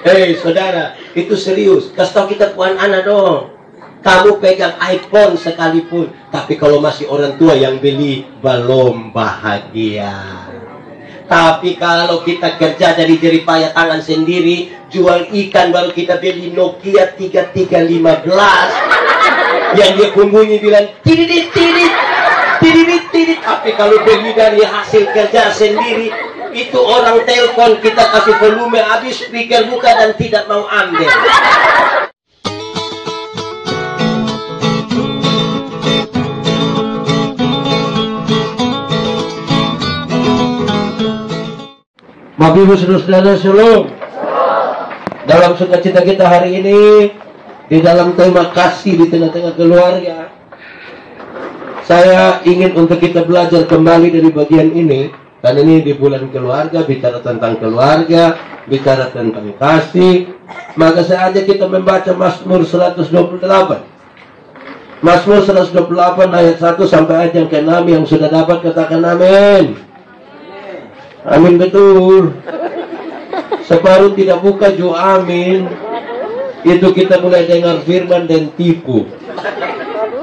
Saudara, itu serius. Kasih tahu kita puan anak dong. Kamu pegang iPhone sekalipun, tapi kalau masih orang tua yang beli, belum bahagia. Tapi kalau kita kerja dari jeripaya tangan sendiri, jual ikan baru kita beli Nokia 3315 yang dia bunyi bilang tidit tidit tidit tidit. Tapi kalau beli dari hasil kerja sendiri, itu orang telepon kita kasih volume habis, speaker buka dan tidak mau ambil. Bapak Ibu saudara-saudara, shalom. Dalam sukacita kita hari ini, di dalam tema kasih di tengah-tengah keluarga, saya ingin untuk kita belajar kembali dari bagian ini. Karena ini di bulan keluarga, bicara tentang keluarga, bicara tentang kasih. Maka saya ajak kita membaca Mazmur 128. Mazmur 128 ayat 1 sampai ayat yang ke-6. Yang sudah dapat katakan amin. Amin, betul. Separuh tidak buka ju amin. Itu kita mulai dengar firman dan tipu.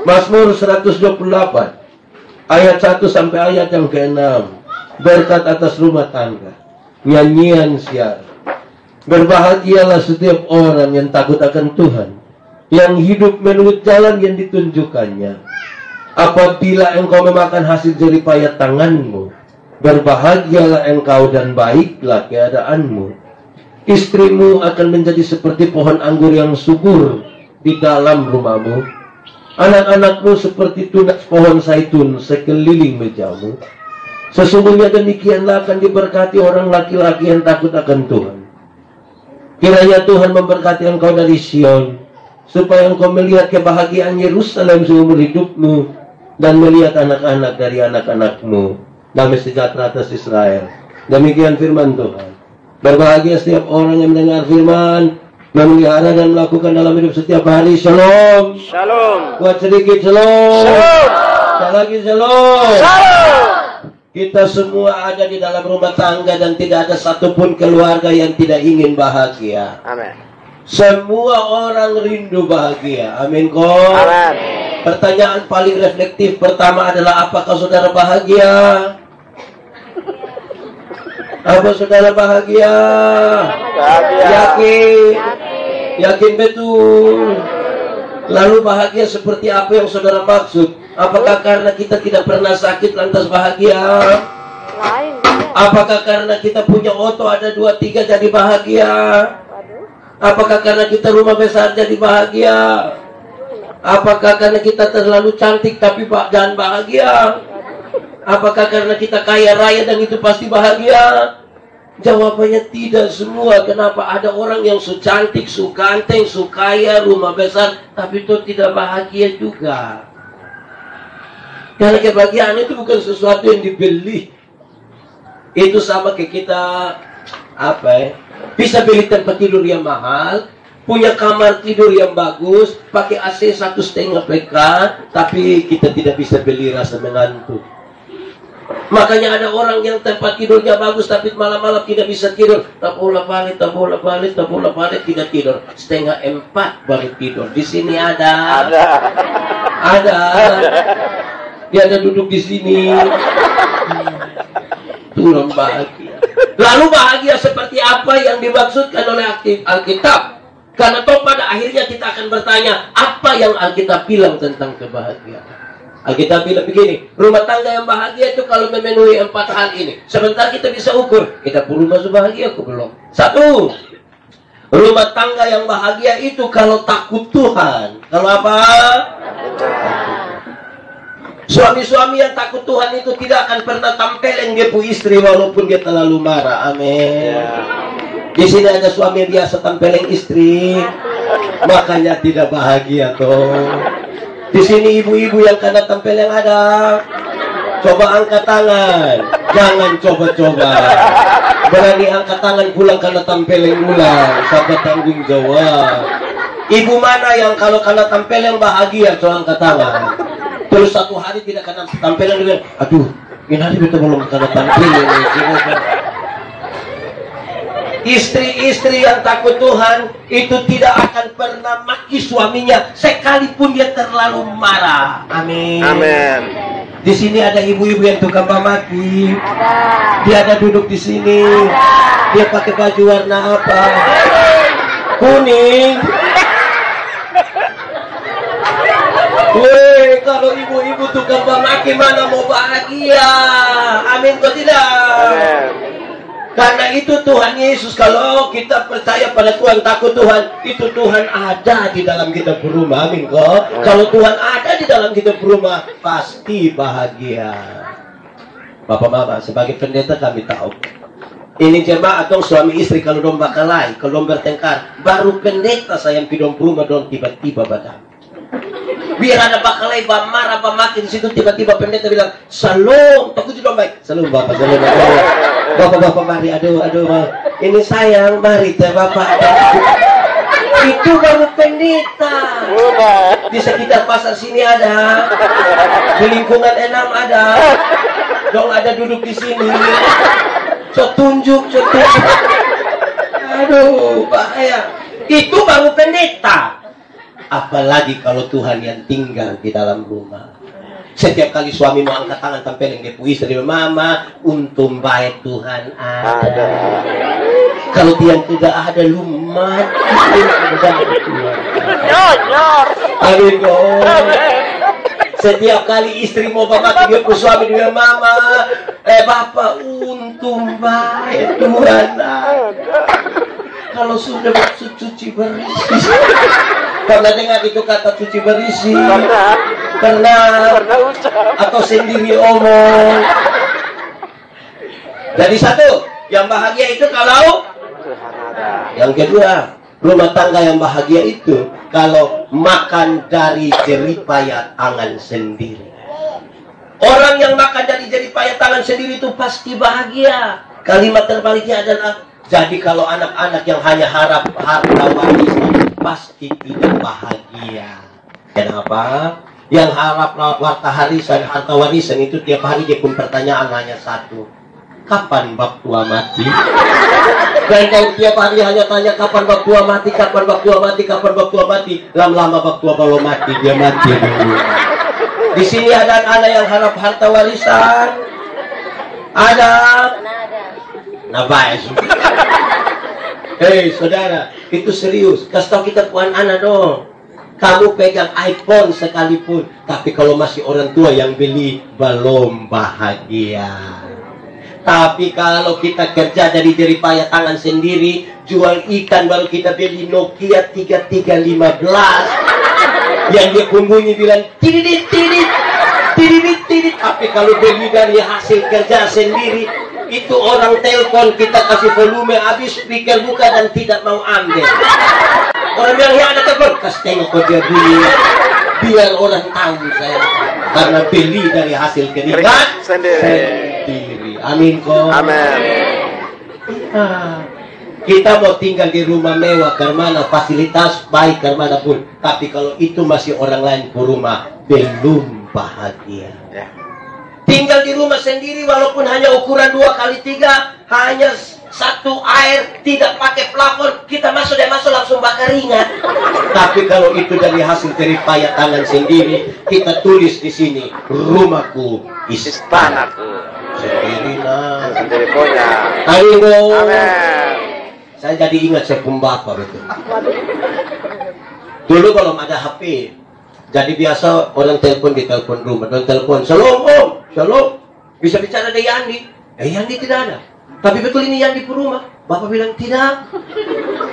Mazmur 128 ayat 1 sampai ayat yang ke-6. Berkat atas rumah tangga, nyanyian siar. Berbahagialah setiap orang yang takut akan Tuhan, yang hidup menurut jalan yang ditunjukkannya. Apabila engkau memakan hasil jeripaya tanganmu, berbahagialah engkau dan baiklah keadaanmu. Istrimu akan menjadi seperti pohon anggur yang subur di dalam rumahmu. Anak-anakmu seperti tunas pohon zaitun sekeliling mejamu. Sesungguhnya demikianlah akan diberkati orang laki-laki yang takut akan Tuhan. Kiranya Tuhan memberkati engkau dari Sion, supaya engkau melihat kebahagiaan Yerusalem seumur hidupmu, dan melihat anak-anak dari anak-anakmu. Damai sejahtera atas Israel. Demikian firman Tuhan. Berbahagia setiap orang yang mendengar firman, memelihara dan melakukan dalam hidup setiap hari. Shalom. Shalom. Kuat sedikit, shalom. Shalom. Sekali lagi, shalom. Shalom. Kita semua ada di dalam rumah tangga dan tidak ada satupun keluarga yang tidak ingin bahagia. Amin. Semua orang rindu bahagia. Amin kok. Amin. Pertanyaan paling reflektif pertama adalah, apakah saudara bahagia? Apa saudara bahagia? Bahagia. Yakin? Yakin betul. Lalu bahagia seperti apa yang saudara maksud? Apakah karena kita tidak pernah sakit lantas bahagia? Apakah karena kita punya oto ada 2-3 jadi bahagia? Apakah karena kita rumah besar jadi bahagia? Apakah karena kita terlalu cantik tapi jangan bahagia? Apakah karena kita kaya raya dan itu pasti bahagia? Jawabannya tidak semua. Kenapa? Ada orang yang cantik, ganteng, kaya, rumah besar, tapi itu tidak bahagia juga. Karena kebahagiaan itu bukan sesuatu yang dibeli. Itu sama kayak kita bisa beli tempat tidur yang mahal, punya kamar tidur yang bagus, pakai AC 1,5 PK, tapi kita tidak bisa beli rasa mengantuk. Makanya ada orang yang tempat tidurnya bagus, tapi malam-malam tidak bisa tidur. Tak bola balik, tidak tidur. 3:30 baru tidur. Di sini ada. Dia ada duduk di sini. Turun bahagia. Lalu bahagia seperti apa yang dimaksudkan oleh Alkitab? Karena toh pada akhirnya kita akan bertanya, apa yang Alkitab bilang tentang kebahagiaan? Alkitab bilang begini, rumah tangga yang bahagia itu kalau memenuhi 4 hal ini. Sebentar kita bisa ukur, kita perlu masuk bahagia atau belum? 1, rumah tangga yang bahagia itu kalau takut Tuhan. Kalau apa? Suami-suami yang takut Tuhan itu tidak akan pernah tampelin dia pu istri walaupun dia terlalu marah. Amin. Di sini ada suami yang biasa tampelin istri, makanya tidak bahagia toh. Di sini ibu-ibu yang kena tampel yang ada, coba angkat tangan, jangan coba-coba. Berani angkat tangan pulang karena tampel yang ulang, siapa tanggung jawab? Ibu mana yang kalau kena tampel yang bahagia, coba angkat tangan. Terus 1 hari tidak kena tampilan dia, aduh, ini hari betul belum kena tampil ini. Istri-istri yang takut Tuhan itu tidak akan pernah maki suaminya sekalipun dia terlalu marah. Amin. Amin. Di sini ada ibu-ibu yang tukang maki. Dia ada duduk di sini. Dia pakai baju warna apa? Kuning. Weh, kalau ibu-ibu tukang maki mana mau bahagia? Amin atau tidak? Amin. Karena itu Tuhan Yesus, kalau kita percaya pada Tuhan, takut Tuhan, itu Tuhan ada di dalam kita berumah. Amin kok. Kalau Tuhan ada di dalam kita berumah, pasti bahagia. Bapak Mama, sebagai pendeta kami tahu. Ini jemaat dong suami istri kalau dong bakalai, kalau dong bertengkar, baru pendeta sayang pidong berumah dong tiba-tiba badan. Biar ada bakalai, marah, makin di situ tiba-tiba pendeta bilang, "Salam, takut dong baik." "Salam Bapak, salam Bapak." Bapak-bapak mari, aduh, ini sayang, mari teh Bapak. Itu baru pendeta. Di sekitar pasar sini ada, di lingkungan 6 ada, dong ada duduk di sini. So tunjuk. Aduh, bahaya. Itu baru pendeta. Apalagi kalau Tuhan yang tinggal di dalam rumah. Setiap kali suami mau angkat tangan tempeleng dia istri, "Mama, untung baik Tuhan ada." Kalau dia tidak ada, lumat. Amin. Setiap kali istri mau bapak dia suami dia, "Mama, Bapak, untung baik Tuhan ada." Kalau sudah maksud cuci bersih. Pernah dengar itu kata cuci bersih? Pernah atau sendiri omong. Jadi satu, yang bahagia itu kalau yang kedua, rumah tangga yang bahagia itu kalau makan dari jeripaya tangan sendiri. Orang yang makan dari jeripaya tangan sendiri itu pasti bahagia. Kalimat terbaliknya adalah, jadi kalau anak-anak yang hanya harap harta warisan pasti tidak bahagia. Kenapa? Yang harap harta warisan itu tiap hari dia pun pertanyaan hanya satu, kapan bab tua mati? Dan kalau tiap hari hanya tanya kapan bab tua mati, kapan bab tua mati, kapan bab tua mati, lama-lama bab tua belum mati, dia mati dulu. Di sini ada anak yang harap harta warisan, ada. Nah baik. Hei saudara, itu serius. Kasih tahu kita puan anak dong. Kamu pegang iPhone sekalipun, tapi kalau masih orang tua yang beli, belum bahagia. Tapi kalau kita kerja dari jeripaya tangan sendiri, jual ikan baru kita beli Nokia 3315, yang dia bunyi bilang tidit. Tapi kalau beli dari hasil kerja sendiri, itu orang telepon kita kasih volume habis, speaker buka dan tidak mau ambil. Orang bilang, "Ya ada telepon." Kasih tengok kok dia bunyi, biar orang tahu saya karena beli dari hasil keringat sendiri. Amin kok. Amin. Kita mau tinggal di rumah mewah karena fasilitas baik karena pun, tapi kalau itu masih orang lain ke rumah, belum bahagia. Ya. Tinggal di rumah sendiri walaupun hanya ukuran 2x3, hanya satu air, tidak pakai plafon, kita masuk langsung bakar ringan. Tapi kalau itu dari hasil jeripaya tangan sendiri, kita tulis di sini, rumahku istanaku. Sendiri Sendiri punya. Amin. Amin. Saya jadi ingat saya pun bapak betul. Dulu kalau ada HP, jadi biasa orang telepon di telepon rumah, dan telepon, "Shalom Om, shalom." Bisa bicara dengan Yandi? Yandi tidak ada. Tapi betul ini Yandi Puruma. Bapak bilang tidak.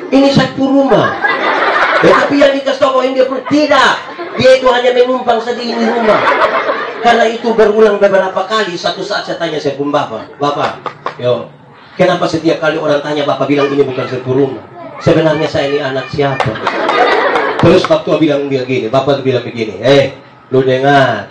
Ini saya Puruma. Tapi Yandi kasih tahu ini dia Puruma. Tidak. Dia itu hanya menumpang saja ini rumah. Karena itu berulang beberapa kali. Satu saat saya tanya saya pun bapak, yo, kenapa setiap kali orang tanya bapak bilang ini bukan saya Puruma? Sebenarnya saya ini anak siapa? Terus waktu bilang dia gini, bapak bilang begini, lu dengar,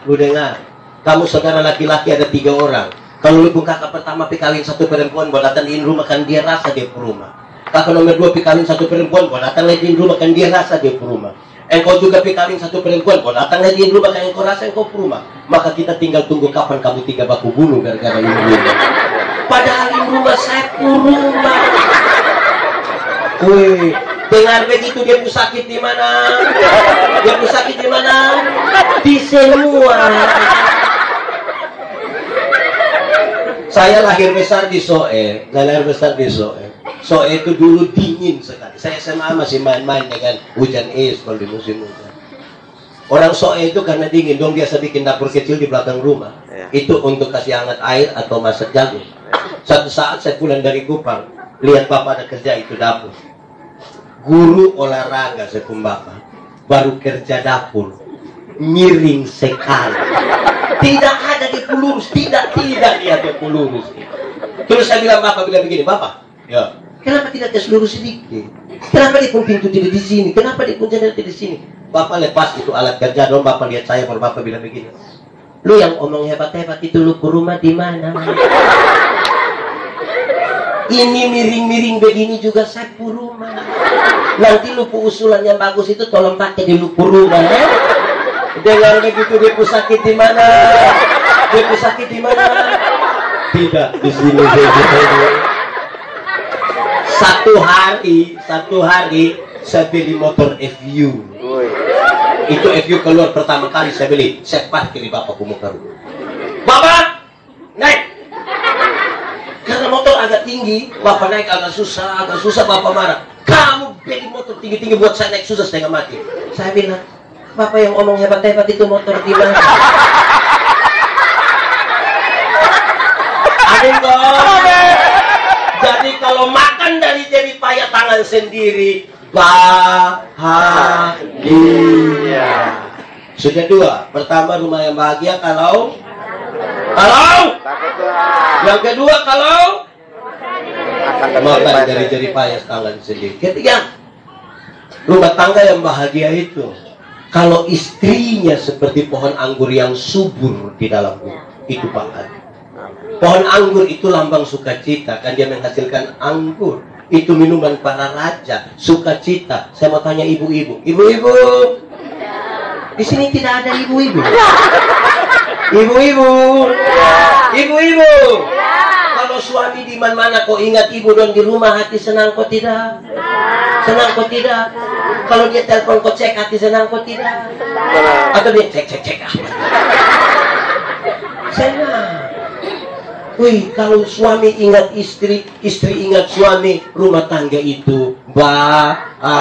kamu saudara laki-laki ada 3 orang. Kalau lu pun kakak pertama pikawin 1 perempuan, buat datang di rumah kan dia rasa dia perumah. Kakak nomor 2 pikawin 1 perempuan, buat datang lagi di rumah kan dia rasa dia perumah. Engkau juga pikawin 1 perempuan, buat datang lagi di rumah kan engkau rasa engkau perumah. Maka kita tinggal tunggu kapan kamu 3 baku bunuh gara-gara ini rumah. Padahal ini rumah saya perumah. Wih, dengar begitu dia pun sakit di mana? Dia pun sakit di mana? Di semua. Saya lahir besar di Soe. Soe itu dulu dingin sekali. Saya SMA masih main-main dengan hujan es kalau di musim hujan. Orang Soe itu karena dingin, dong biasa bikin dapur kecil di belakang rumah. Itu untuk kasih hangat air atau masak jagung. Satu saat saya pulang dari Kupang, lihat bapak ada kerja itu dapur. Guru olahraga saya pun bapak, baru kerja dapur, miring sekali. Tidak ada di pelurus, tidak dia di pelurus. Terus saya bilang bapak bilang begini, bapak, ya, kenapa tidak tes lurus sedikit? Kenapa di pun pintu tidak di sini? Kenapa di pun tidak di sini? Bapak lepas itu alat kerja dong, bapak lihat saya, baru bapak bilang begini, lu yang omong hebat-hebat itu lu ke rumah di mana? Ini miring-miring begini juga sapu rumah. Nanti lupu usulan yang bagus itu tolong pakai di lupu rumah. Dengar begitu dia sakit di mana? Dia sakit di mana? Tidak di sini. Satu hari saya beli motor FU. Itu FU keluar pertama kali saya beli. Saya parkir di bapakku muka rumah. Bapak, naik. Karena motor agak tinggi, bapak naik agak susah, bapak marah. Kamu beli motor tinggi-tinggi buat saya naik susah setengah mati. Saya bilang, bapak yang omong hebat-hebat itu motor di mana? Jadi kalau makan dari jari payah tangan sendiri, bahagia. Sudah dua. Pertama, rumah yang bahagia kalau yang kedua kalau makan dari jari payah tangan sendiri. Ketiga, rumah tangga yang bahagia itu kalau istrinya seperti pohon anggur yang subur di dalam rumah, itu bahagia. Pohon anggur itu lambang sukacita, kan dia menghasilkan anggur. Itu minuman para raja, sukacita. Saya mau tanya ibu-ibu, di sini tidak ada ibu-ibu. Ibu-ibu, kalau suami di mana-mana kok ingat ibu dong di rumah, hati senang kok tidak? Senang kok tidak? Kalau dia telepon kok cek hati senang kok tidak? Atau dia cek senang. Wih, kalau suami ingat istri, istri ingat suami, rumah tangga itu bahagia.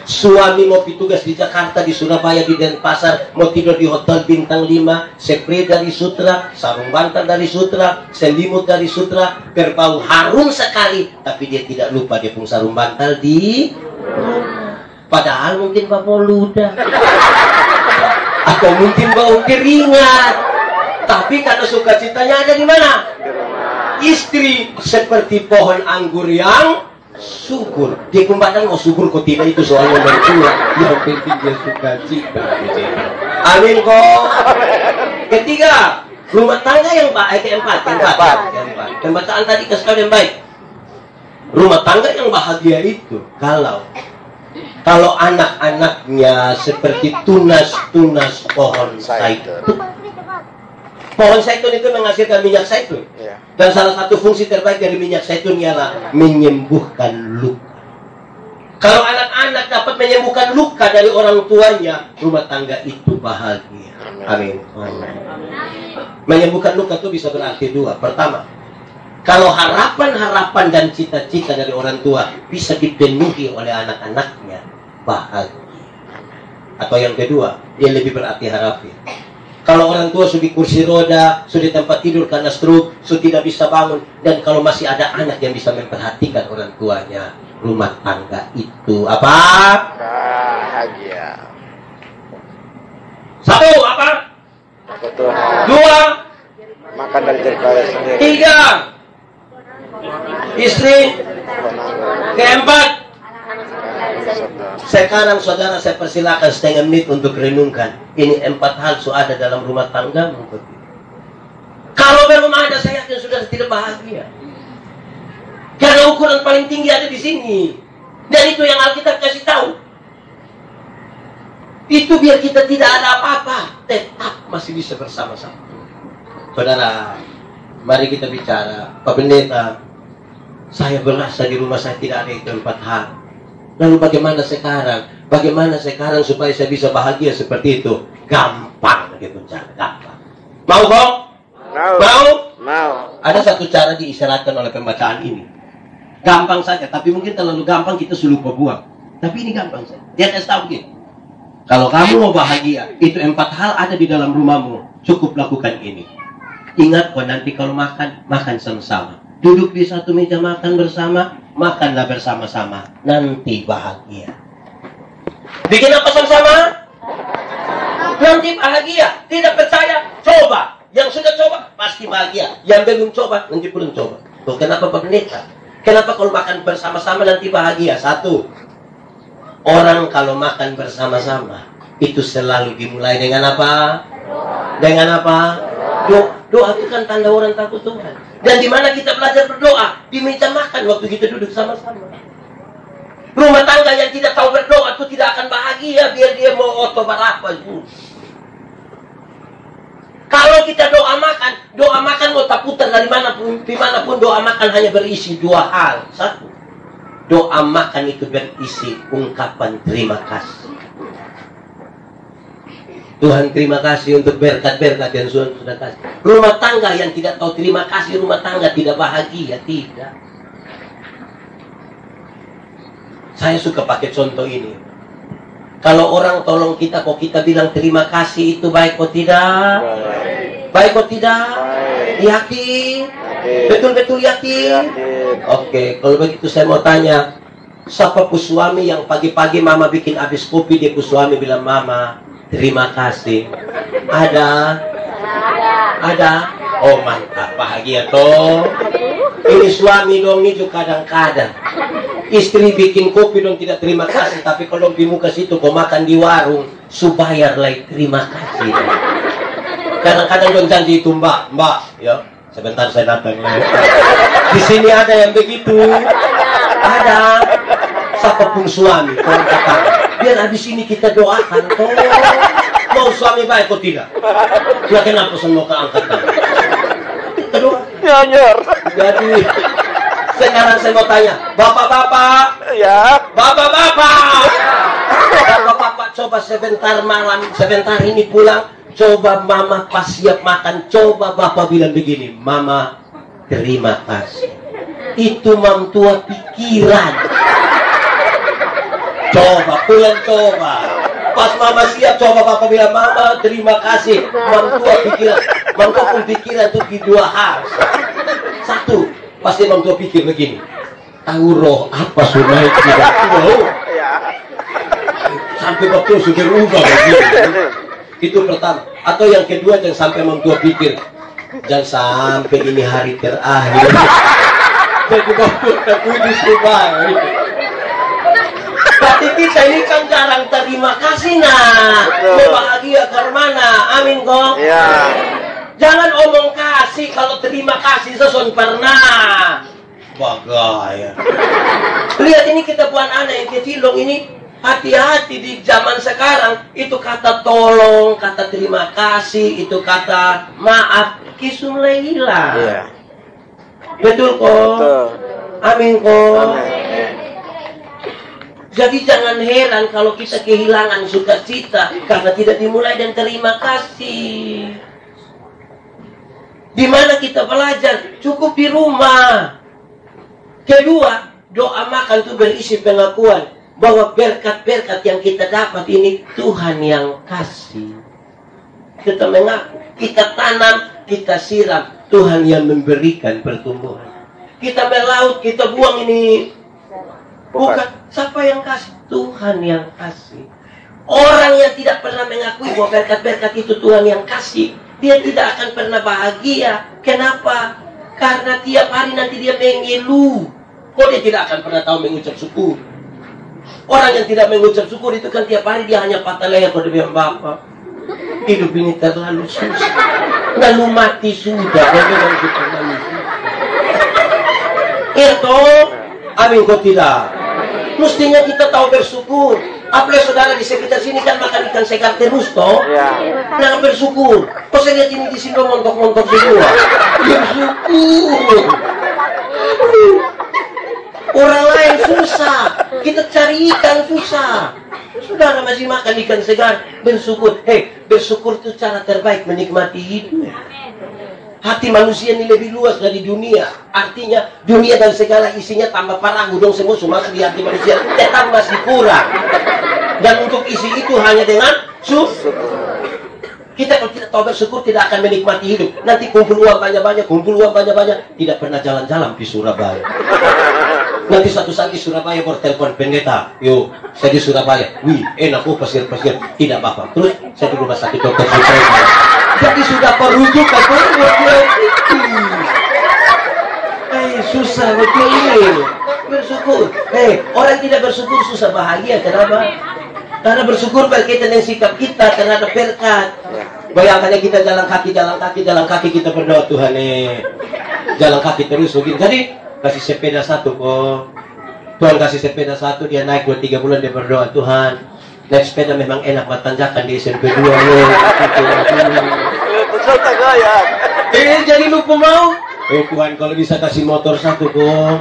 Suami mau tugas di Jakarta, di Surabaya, di Denpasar, mau tidur di hotel bintang 5, spray dari Sutra, sarung bantal dari Sutra, selimut dari Sutra, berbau harum sekali, tapi dia tidak lupa dia punya sarung bantal di rumah. Padahal mungkin bau ludah, atau mungkin bau keringat, tapi karena sukacitanya ada di mana? Istri seperti pohon anggur yang subur. Dia kembali mau subur kok tidak, itu soalnya mertua. Yang penting dia sukacita. Amin kok. Ketiga, rumah tangga yang baik. Keempat. Pembacaan tadi kesekali yang baik. Rumah tangga yang bahagia itu kalau anak-anaknya seperti tunas-tunas pohon zaitun. Pohon zaitun itu menghasilkan minyak zaitun. Dan salah satu fungsi terbaik dari minyak zaitun ialah menyembuhkan luka. Kalau anak-anak dapat menyembuhkan luka dari orang tuanya, rumah tangga itu bahagia. Amin. Menyembuhkan luka itu bisa berarti dua. Pertama, kalau harapan-harapan dan cita-cita dari orang tua bisa dipenuhi oleh anak-anaknya, bahagia. Atau yang kedua, yang lebih berarti harafiah. Kalau orang tua sudah di kursi roda, sudah di tempat tidur karena stroke, sudah tidak bisa bangun, dan kalau masih ada anak yang bisa memperhatikan orang tuanya, rumah tangga itu apa? Bahagia. Satu, apa? Dua, Makan dari jari payah sendiri. tiga, istri. Keempat, sekarang saudara saya persilakan setengah menit untuk renungkan. Ini 4 hal sudah ada dalam rumah tangga. Kalau belum ada, saya yakin sudah tidak bahagia. Karena ukuran paling tinggi ada di sini. Dan itu yang Alkitab kasih tahu. Itu biar kita tidak ada apa-apa, tetap masih bisa bersama-sama. Saudara, mari kita bicara. Pak Pendeta, Saya berasa di rumah saya tidak ada itu 4 hal. Lalu bagaimana sekarang? Bagaimana sekarang supaya saya bisa bahagia seperti itu? Gampang gitu cara, gampang. Mau kok? Mau? Mau. Ada satu cara diisyaratkan oleh pembacaan ini. Gampang saja, tapi mungkin terlalu gampang kita suruh buang. Tapi ini gampang saja. Dia kasih tahu gitu. Kalau kamu mau bahagia, itu 4 hal ada di dalam rumahmu. Cukup lakukan ini. Ingat kok nanti kalau makan, makan sama-sama. Duduk di satu meja makan bersama, makanlah bersama-sama. Nanti bahagia. Bikin apa sama-sama? Nanti bahagia. Tidak percaya? Coba. Yang sudah coba, pasti bahagia. Yang belum coba, nanti belum coba. Tuh, kenapa pendeta? Kenapa kalau makan bersama-sama nanti bahagia? Satu, orang kalau makan bersama-sama, itu selalu dimulai dengan apa? Dengan apa? Doa itu kan tanda orang takut Tuhan. Dan di mana kita belajar berdoa? Di meja makan waktu kita duduk sama-sama. Rumah tangga yang tidak tahu berdoa itu tidak akan bahagia. Biar dia mau otobar apa itu. Kalau kita doa makan mau tak putar dari dimanapun doa makan hanya berisi 2 hal. Satu, doa makan itu berisi ungkapan terima kasih. Tuhan terima kasih untuk berkat-berkat yang sudah kasih. Rumah tangga yang tidak tahu terima kasih, rumah tangga tidak bahagia, tidak. Saya suka pakai contoh ini. Kalau orang tolong kita, kok kita bilang terima kasih, itu baik kok tidak? Baik kok tidak? Yakin? Betul-betul yakin? Oke, kalau begitu saya mau tanya, siapa suami yang pagi-pagi mama bikin habis kopi, dia suami bilang, mama, terima kasih. Ada? Ada? Oh mantap, bahagia toh. Ini suami dong itu kadang-kadang. Istri bikin kopi dong tidak terima kasih. Tapi kalau di muka situ kau makan di warung, subayar lagi terima kasih. Kadang-kadang dong janji itu mbak, ya sebentar saya datang lagi. Di sini ada yang begitu. Ada. Siapapun suami, kalau katakan, biar habis ini kita doakan. Oh, mau suami baik atau tidak? Nah, kenapa semua keangkat tangan? Kita doa. Nyanyer. Jadi, sekarang saya mau tanya, bapak-bapak, Ya. bapak-bapak, bapak-bapak coba sebentar ini pulang, coba mama pas siap makan, coba bapak bilang begini, mama terima kasih. Itu mamtua pikiran. Coba, pulang coba. Pas mama siap, coba bapak bilang, mama terima kasih. Mamtua pikiran. Mamtua pun pikiran itu di 2 hal. Satu, pasti mamtua pikir begini. Tahu roh apa sunai tidak tahu. Sampai waktu sudah ubah begini. Itu pertama. Atau yang kedua, jangan sampai mamtua pikir. Jangan sampai ini hari terakhir. Jadi mamtua takut disubah. Tapi kita ini kan jarang terima kasih nah. Bahagia ke mana? Amin kok. Ya. Jangan omong kasih kalau terima kasih sesuatu pernah. Bagaya. Lihat ini kita buat anak yang kecil dong ini. Hati-hati di zaman sekarang. Itu kata tolong, kata terima kasih, itu kata maaf. Kisumlah hilang. Iya. Betul kok. Betul. Amin kok. Amin. Jadi jangan heran kalau kita kehilangan sukacita karena tidak dimulai dan terima kasih. Di mana kita belajar? Cukup di rumah. Kedua, doa makan itu berisi pengakuan bahwa berkat-berkat yang kita dapat ini Tuhan yang kasih. Kita mengaku, kita tanam, kita siram, Tuhan yang memberikan pertumbuhan. Kita melaut, kita buang ini. Bukan siapa yang kasih, Tuhan yang kasih. Orang yang tidak pernah mengakui bahwa berkat-berkat itu Tuhan yang kasih, dia tidak akan pernah bahagia. Kenapa? Karena tiap hari nanti dia mengeluh. Kok dia tidak akan pernah tahu mengucap syukur? Orang yang tidak mengucap syukur itu kan tiap hari dia hanya patah leher pada bilang, Bapak, hidup ini terlalu susah. Lalu mati sudah. Itu, amin kok tidak. Mestinya kita tahu bersyukur. Apalagi saudara di sekitar sini kan makan ikan segar terus toh. Ya. Jangan bersyukur. Kok saya lihat ini di sini montok-montok semua. Bersyukur. Orang lain susah, kita cari ikan susah. Saudara masih makan ikan segar, bersyukur. Bersyukur itu cara terbaik menikmati hidup. Hati manusia ini lebih luas dari dunia. Artinya dunia dan segala isinya tambah parah, gudang semua masuk di hati manusia, tetap masih kurang. Dan untuk isi itu hanya dengan syukur. Kita kalau tidak tahu bersyukur tidak akan menikmati hidup. Nanti kumpul uang banyak-banyak, tidak pernah jalan-jalan di Surabaya. Nanti suatu saat di Surabaya baru telepon pendeta, yuk saya di Surabaya, wih enak pasir-pasir, tidak apa-apa. Terus saya di rumah sakit dokter Suprema. Jadi sudah perujukan susah betul bersyukur. Orang tidak bersyukur susah bahagia. Kenapa? Karena bersyukur berkaitan dengan sikap kita terhadap berkat. Bayangkan kita jalan kaki kita berdoa, Tuhan jalan kaki terus begini. Jadi kasih sepeda satu kok. Tuhan kasih sepeda satu, dia naik 2-3 bulan dia berdoa, Tuhan naik sepeda memang enak tanjakan di SMP 2 jadi lupa mau. Tuhan kalau bisa kasih motor satu kok.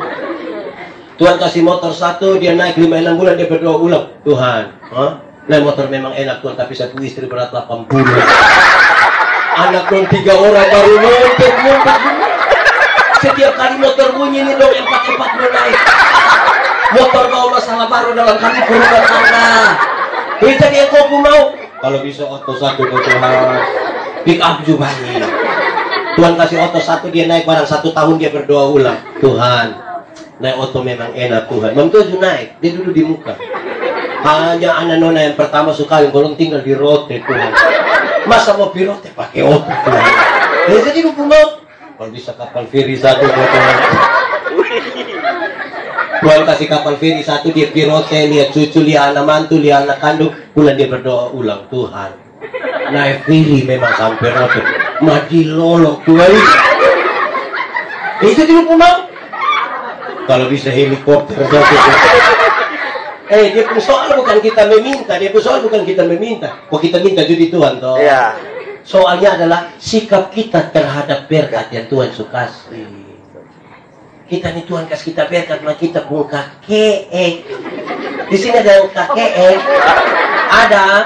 Tuhan kasih motor satu, dia naik 5-6 bulan dia berdoa ulang, Tuhan naik motor memang enak Tuhan, tapi satu istri berat 80. Anak dong 3 orang baru ngumpet. Setiap kali motor bunyi ini dong yang pakai naik. Motor bawa masalah baru dalam kami rumah tangga. Jadi yang kau mau. Kalau bisa oto satu ke Tuhan. Pick up juga nih. Tuhan kasih oto satu, dia naik barang 1 tahun dia berdoa ulang. Tuhan, naik oto memang enak Tuhan. Memtuju naik, dia duduk di muka. Hanya anak nona yang pertama suka yang golong tinggal di rote Tuhan. Masa mau pilote pakai oto Tuhan. Jadi lupa mau. Kalau bisa kapal feri satu buat Tuhan. Tuhan kasih kapal feri satu, dia pirote, lihat cucu, lihat anak mantu, lihat anak kandung. Bulan dia berdoa ulang, Tuhan naik feri memang sampai rote. Mati lolok Tuhan. Itu tidak mau. Kalau bisa helikopter satu. Dia pun soal bukan kita meminta, Kok kita minta jadi Tuhan toh? Iya. Soalnya adalah sikap kita terhadap berkat yang Tuhan suka kasih. Kita nih Tuhan kasih kita berkat, maka kita pun kakek. Di sini ada yang kakek. Ada.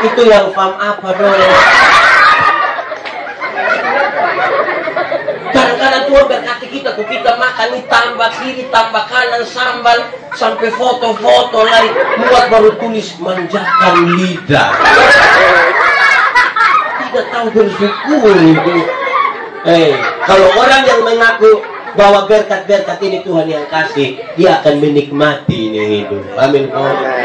Itu yang fam apa dong? Kadang-kadang Tuhan berkati kita, kok kita makan nih tambah kiri, tambah kanan, sambal, sampai foto-foto lain, buat baru tulis manjakan lidah. Tidak tahu bersyukur itu. Kalau orang yang mengaku bahwa berkat-berkat ini Tuhan yang kasih, dia akan menikmati ini hidup. Amin.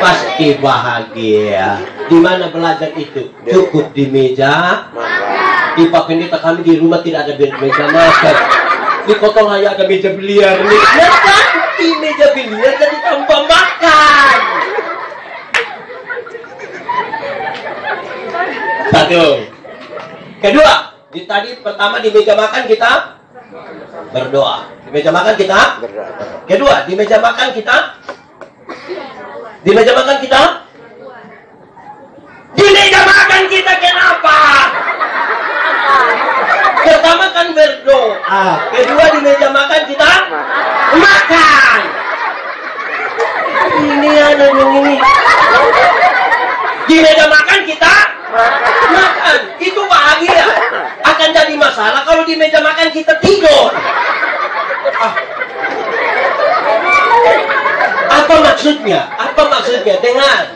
Pasti bahagia. Di mana belajar itu? Cukup di meja. Di Pak Pendeta kami di rumah tidak ada meja makan. Di kotong hanya ada meja biliar. Di meja biliar jadi tanpa makan. Satu. Kedua, tadi pertama di meja makan kita berdoa. Di meja makan kita berdoa. Kedua, di meja makan kita kenapa? Pertama kan berdoa. Kedua di meja makan kita makan. Ini ada yang ini. Di meja makan kita makan. Itu bahagia. Akan jadi masalah kalau di meja makan kita tidur. Apa maksudnya?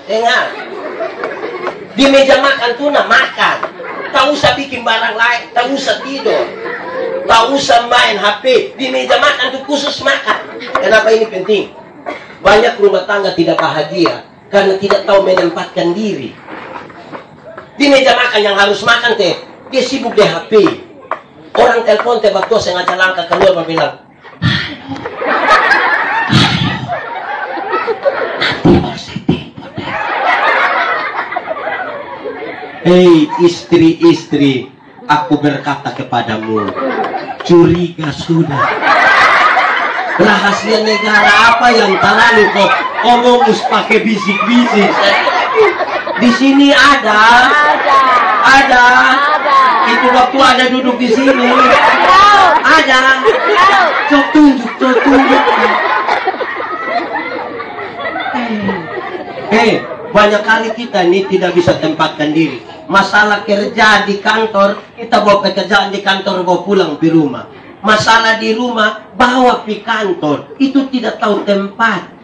Dengar. Di meja makan tuh makan. Tak usah bikin barang lain, tak usah tidur, tak usah main HP. Di meja makan tuh khusus makan. Kenapa ini penting? Banyak rumah tangga tidak bahagia karena tidak tahu menempatkan diri. Di meja makan yang harus makan dia sibuk di HP. Orang telepon waktu sengaja langkah keluar bilang, hei istri-istri, aku berkata kepadamu, curiga sudah. Rahasia negara apa yang terlalu kok omong pakai bisik-bisik? Di sini ada. Ada. Itu waktu ada duduk di sini. Ada. Cok tunjuk. Banyak kali kita ini tidak bisa tempatkan diri. Masalah kerja di kantor, kita bawa pekerjaan di kantor, bawa pulang di rumah. Masalah di rumah, bawa di kantor. Itu tidak tahu tempat.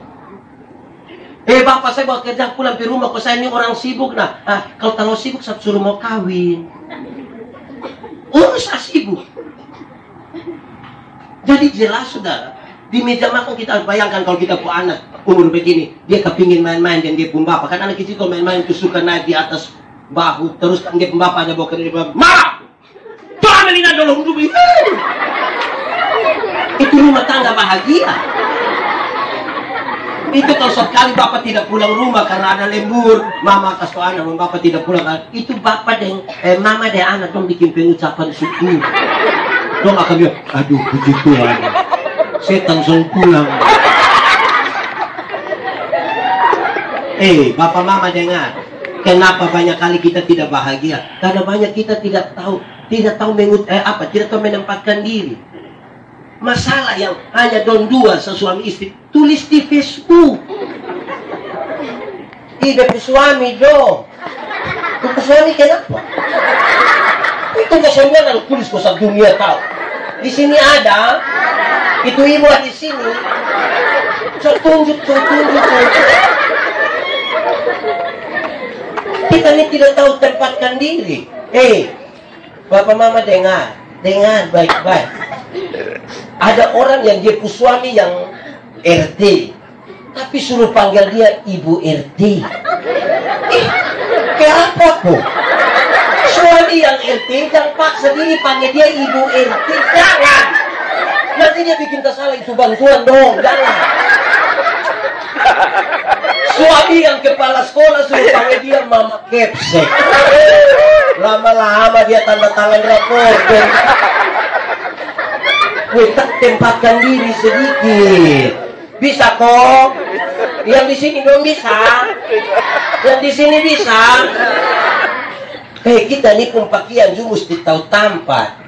Bapak, saya bawa kerja pulang di rumah, kok saya ini orang sibuk. Nah, kalau sibuk, saya suruh mau kawin. Saya sibuk. Jadi jelas, saudara. Di meja makan kita harus bayangkan kalau kita punya anak umur begini, dia kepingin main-main dan dia pun bapak. Kan anak kecil kalau main-main itu suka naik di atas bahu, terus kan dia pun bapak ada bawa ke dia bapak. Ma! Tuh Melina dulu duduk ini. Itu rumah tangga bahagia. Itu kalau sekali bapak tidak pulang rumah karena ada lembur, mama kasih anak, bapak tidak pulang. Itu bapak dan mama dan anak dong bikin pengucapan syukur. Dong akan bilang, aduh puji Tuhan, saya langsung pulang. Bapak mama dengar, kenapa banyak kali kita tidak bahagia? Karena banyak kita tidak tahu menempatkan diri. Masalah yang hanya dua sesuami istri, tulis di Facebook. Bapak suami dong. Bapak suami kenapa? Itu kesembilan harus tulis kosak dunia tahu. Di sini ada. Itu ibu di sini. Tunjuk. Kita ini tidak tahu tempatkan diri. Bapak mama dengar baik-baik. Ada orang yang dia suami yang RT, tapi suruh panggil dia Ibu RT. Kenapa kok? Suami yang RT jangan paksa diri panggil dia Ibu RT, jangan. Nanti dia bikin kesalahan, itu bantuan dong, jangan. Suami yang kepala sekolah suruh panggil dia Mama Kepsek. Lama-lama dia tanda tangan rapor. Tempatkan diri sedikit. Bisa kok. Yang di sini belum bisa. Yang di sini bisa. Kita ini pun pakaian juga mesti tahu tempat.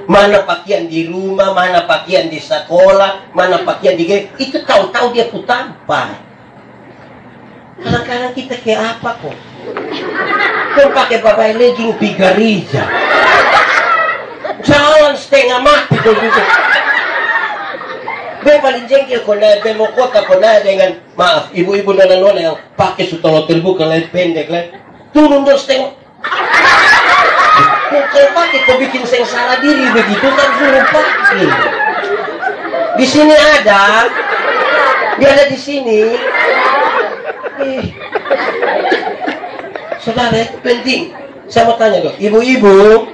Mana pakaian di rumah, mana pakaian di sekolah, mana pakaian di game. Itu tahu-tahu dia pun tempat. Kadang-kadang kita kayak apa kok? Kan pakai babai legging pigarija. Jalan setengah mati tuh gitu. Paling jengkel kona demokota kona dengan maaf ibu-ibu nona-nona yang pakai sutolo terbuka leher pendek lah. Turun dong setengah. Kalau pakai kau bikin sengsara diri begitu kan suruh pakai. Di sini ada. Dia ada di sini. Saudara itu penting. Saya mau tanya dong, ibu-ibu.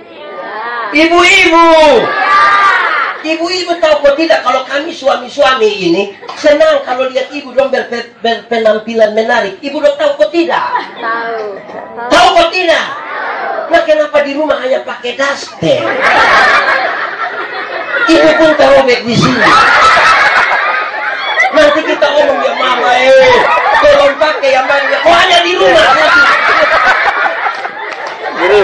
Ibu-ibu tahu kok tidak kalau kami suami-suami ini senang kalau lihat ibu dong berpenampilan menarik. Ibu dong tahu kok tidak? Tahu kok tidak? Nah kenapa di rumah hanya pakai daster? Ibu pun tahu baik di sini. Nanti kita ngomong ya mama tolong pakai yang banyak. Kok hanya di rumah? Jadi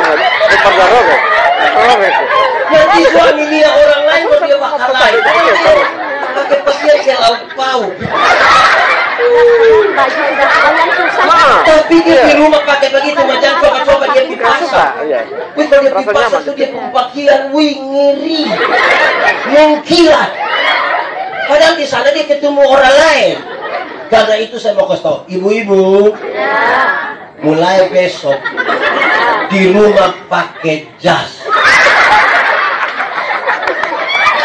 nanti suami lihat orang lain kok dia bakal lain. Pakai pakaian kayak lauk pauk. Tapi dia di rumah pakai begitu macam coba-coba dia di pasar. Kalau dia di pasar tuh dia pakaian ngeri, mengkilat. Padahal di sana dia ketemu orang lain. Karena itu saya mau kasih tahu, ibu-ibu, mulai besok di rumah pakai jas.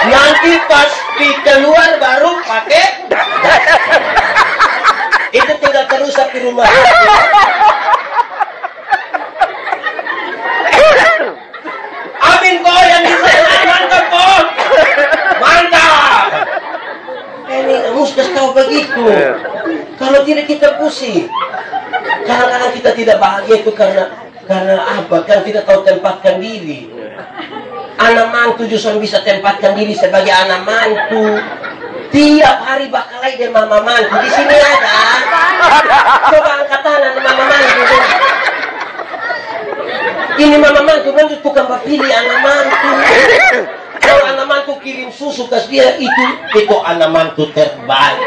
Nanti pas di keluar baru pakai jas. Itu tinggal terusak di rumah. Amin kok yang bisa mantap kok. Mantap. Ini mesti tahu begitu. Kalau tidak kita pusing. Kadang-kadang kita tidak bahagia itu karena apa? Kan tidak tahu tempatkan diri. Anak mantu justru bisa tempatkan diri sebagai anak mantu. Tiap hari bakal lagi dengan mama mantu. Di sini ada. Coba angkat tangan mama mantu. Ini mama mantu kan tukang pilih anak mantu. Kalau anak mantu kirim susu ke dia itu anak mantu terbaik.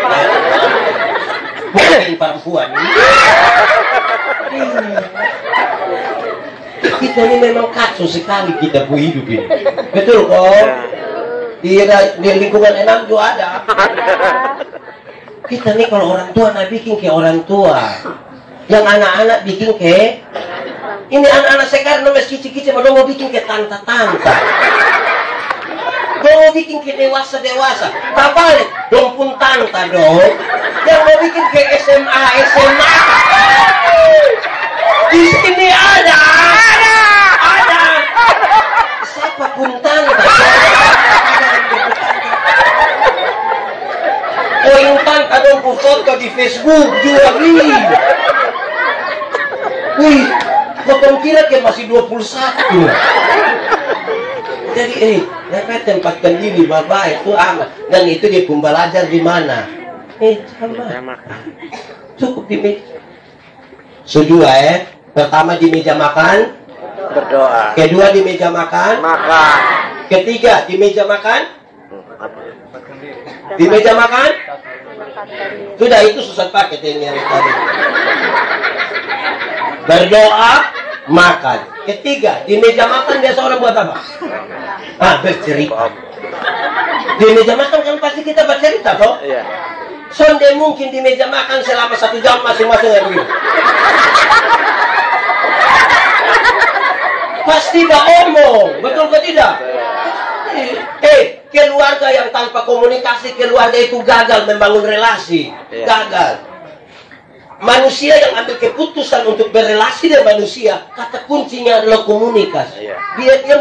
Bukan perempuan. Kita ini memang kacau sekali kita hidup ini. Betul kok? Di lingkungan enam juga ada. Kita nih kalau orang tua nak bikin kayak orang tua. Yang anak-anak bikin kayak ini anak-anak sekarang namanya kicik-kicik, padahal mau bikin kayak tante-tante. Mau bikin kayak dewasa-dewasa. Tak balik, dong pun tante dong. Yang mau bikin kayak SMA. Di sini ada. Siapa pun tante. Oh yang tante dong pun foto di Facebook juga nih. Wih, kau kira kayak masih 21. Jadi mereka tempatkan diri baik itu amat. Dan itu dia pun belajar di mana? Sama. Cukup di meja. Kedua pertama di meja makan, Berdoa. kedua di meja makan, Makan. ketiga di meja makan, di meja makan. Sudah itu susah paket ini yang tadi. Berdoa, makan. Ketiga, di meja makan biasa orang buat apa? Bercerita. Di meja makan kan pasti kita bercerita, toh? Iya. Sonde mungkin di meja makan selama 1 jam masing-masing yang begini. Pasti omong, betul ke tidak? Keluarga yang tanpa komunikasi, keluarga itu gagal membangun relasi. Gagal. Manusia yang ambil keputusan untuk berrelasi dengan manusia, kata kuncinya adalah komunikasi. Dia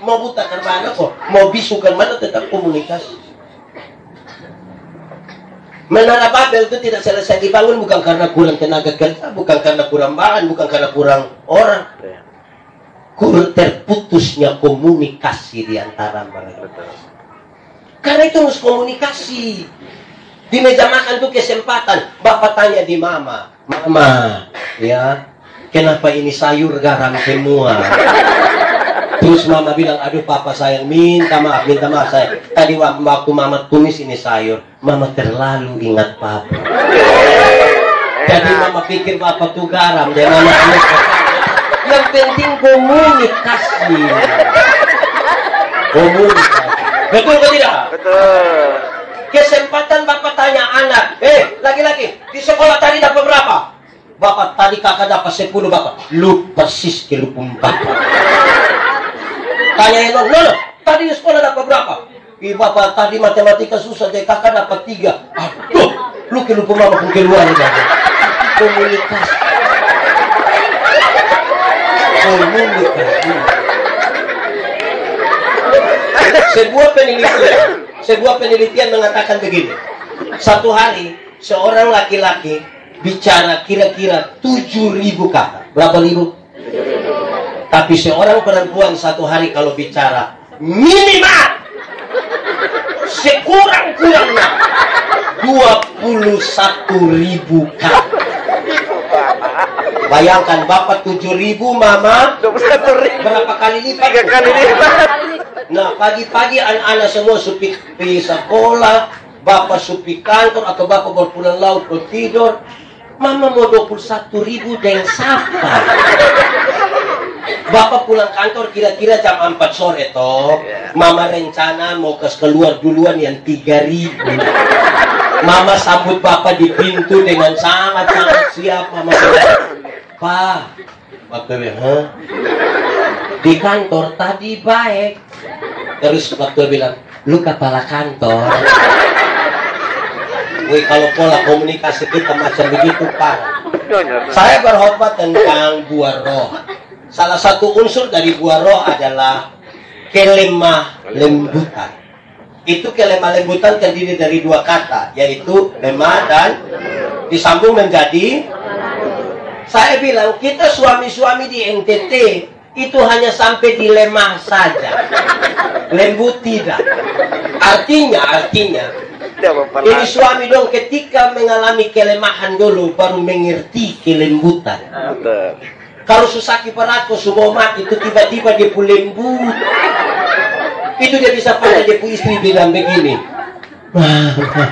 mau buta ke mana kok, mau bisu ke mana tetap komunikasi. Menara Babel itu tidak selesai dibangun bukan karena kurang tenaga kerja, bukan karena kurang bahan, bukan karena kurang orang. Terputusnya komunikasi di antara mereka. Karena itu harus komunikasi. Di meja makan tuh kesempatan. Bapak tanya di mama, ya, kenapa ini sayur garam semua? Terus mama bilang, aduh papa sayang, minta maaf saya. Tadi waktu mama tumis ini sayur, mama terlalu ingat papa. Jadi mama pikir papa tuh garam, dan mama yang penting komunikasi. Betul atau tidak? Betul. Kesempatan bapak tanya anak, laki-laki, di sekolah tadi dapat berapa? Bapak tadi kakak dapat 10, bapak. Lu persis ke lu bapak. Tanya yang no, tadi di sekolah dapat berapa? Bapak tadi matematika susah, jadi kakak dapat 3. Aduh, lu ke lu mama pun keluar ya. Komunikasi. Sebuah penelitian mengatakan begini. Satu hari seorang laki-laki bicara kira-kira 7.000 kata. Berapa ribu? Tapi seorang perempuan satu hari kalau bicara minimal sekurang-kurangnya 21.000 kata. Bayangkan bapak 7.000, mama 21.000. berapa kali lipat? 3 kali lipat. Nah, pagi-pagi anak-anak semua supi sekolah, bapak supi kantor, atau bapak berpulang laut atau tidur. Mama mau 21.000 dengan siapa? Bapak pulang kantor kira-kira jam 4 sore toh. Mama rencana mau keluar duluan yang 3.000. Mama sambut bapak di pintu dengan sangat-sangat siap. Mama bilang, Pak, bapak bilang, di kantor tadi baik. Terus waktu bilang, lu kepala kantor. Wih, kalau pola komunikasi kita macam begitu, Pak. Saya berkhotbah tentang buah roh. Salah satu unsur dari buah roh adalah kelemah lembutan. Itu kelemah lembutan terdiri dari 2 kata, yaitu lemah dan disambung menjadi. Saya bilang, kita suami-suami di NTT itu hanya sampai di lemah saja. Lembut tidak. Artinya ini suami dong ketika mengalami kelemahan dulu baru mengerti kelembutan. Kalau susaki berat kok semua mati itu tiba-tiba dia pun lembut. Itu dia bisa pada dia pun istri bilang begini. Mama,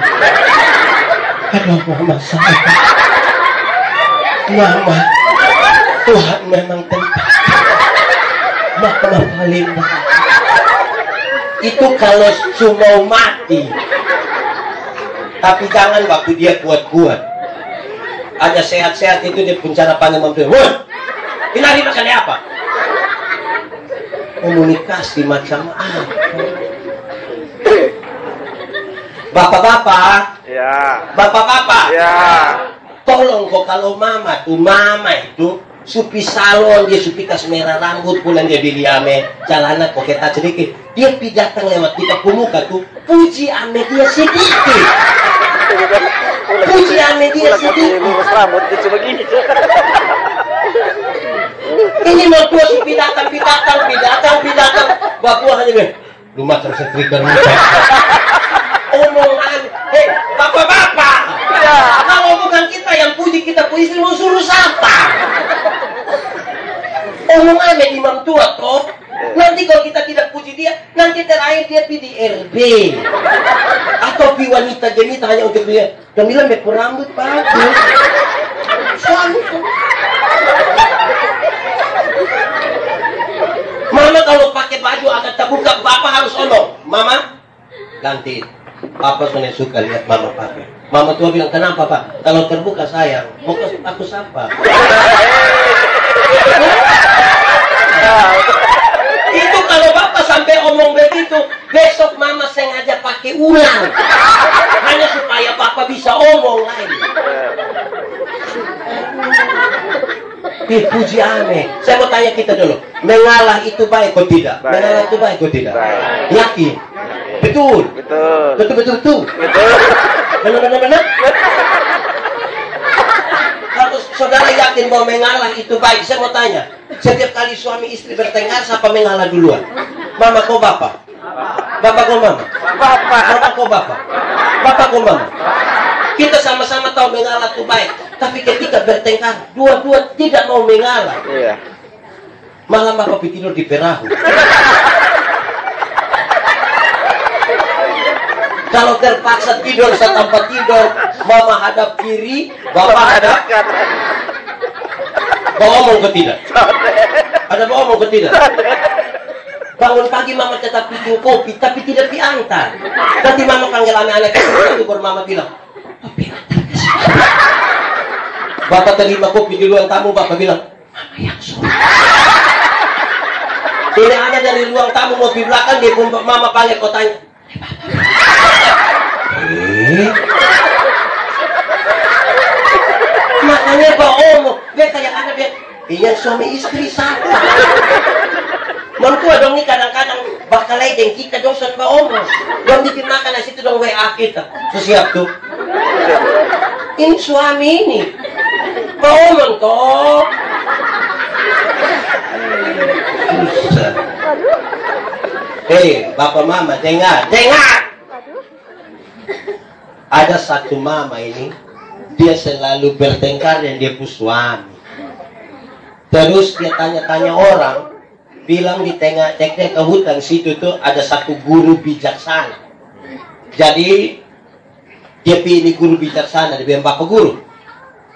aduh mama saya. Mama, Tuhan memang tempat. Mama paling baik. Itu kalau cuma mati. Tapi jangan waktu dia kuat-kuat. Ada sehat-sehat itu dia pun cara panggil mama. Woi, ini hari makan apa? Komunikasi macam apa? Bapak-bapak, Ya. bapak-bapak, Ya. tolong kok kalau mama itu supi salon dia supi kas merah rambut pulang dia beli ame celana kok kita sedikit dia pi datang lewat kita muka tuh puji ame dia sedikit, puji ame dia sedikit. Lurus rambut itu begini. Ini mau tua supi datang bapak hanya bilang lu macam setrika muka omongan. Hei bapak-bapak, kalau bukan kita yang puji kita puji istri mau suruh siapa? Omongannya imam tua kok. Nanti kalau kita tidak puji dia, nanti terakhir dia pergi di RB atau pi wanita jenita hanya untuk dia. Dan bilang beku rambut bagus. Suami. Mama kalau pakai baju agak terbuka, bapak harus omong. Mama, ganti. Papa sudah suka lihat mama pakai. Mama tua bilang, kenapa pak? Kalau terbuka sayang, mau aku sapa. Itu kalau bapak sampai omong begitu, besok mama sengaja pakai ulang. Hanya supaya bapak bisa omong lagi. Puji aneh. Saya mau tanya kita dulu, mengalah itu baik atau tidak? Baik. Mengalah itu baik atau tidak? Baik. Yakin? Betul. Betul. Benar. Kalau saudara yakin bahwa mengalah itu baik, saya mau tanya, setiap kali suami istri bertengkar, siapa mengalah duluan? Mama kau bapak? Bapak kau mama? Bapak kau bapak? Bapak kau mama? Kita sama-sama tahu mengalah itu baik, tapi ketika bertengkar, dua-dua tidak mau mengalah. Iya. Malam bapak tidur di perahu. Kalau terpaksa tidur tanpa tidur, mama hadap kiri, bapak hadap. Bawa ngomong ke tidak? Ada bawa ngomong ke tidak? Bangun pagi mama tetap bikin kopi, tapi tidak diantar. Nanti mama panggil anak-anak itu, baru mama bilang, kopi antar ke sini. Bapak terima kopi di ruang tamu, bapak bilang, mama yang suruh. Ini ada dari ruang tamu mau di belakang, dia pun mama panggil kotanya. Makanya Pak Om, dia kayak ada dia, iya suami istri sama. Mertua dong nih kadang-kadang bakal lain kita dong sama Pak Om. Dong bikin makan nasi itu dong WA kita. So, siap tuh. Ini suami ini. Pak Om toh. Susah. Hei, bapak mama, dengar. Ada satu mama ini, dia selalu bertengkar dengan dia pun suami. Terus dia tanya-tanya orang, bilang di tengah ke hutan situ tuh ada satu guru bijaksana. Jadi dia pilih guru bijaksana, dia bilang bapak guru,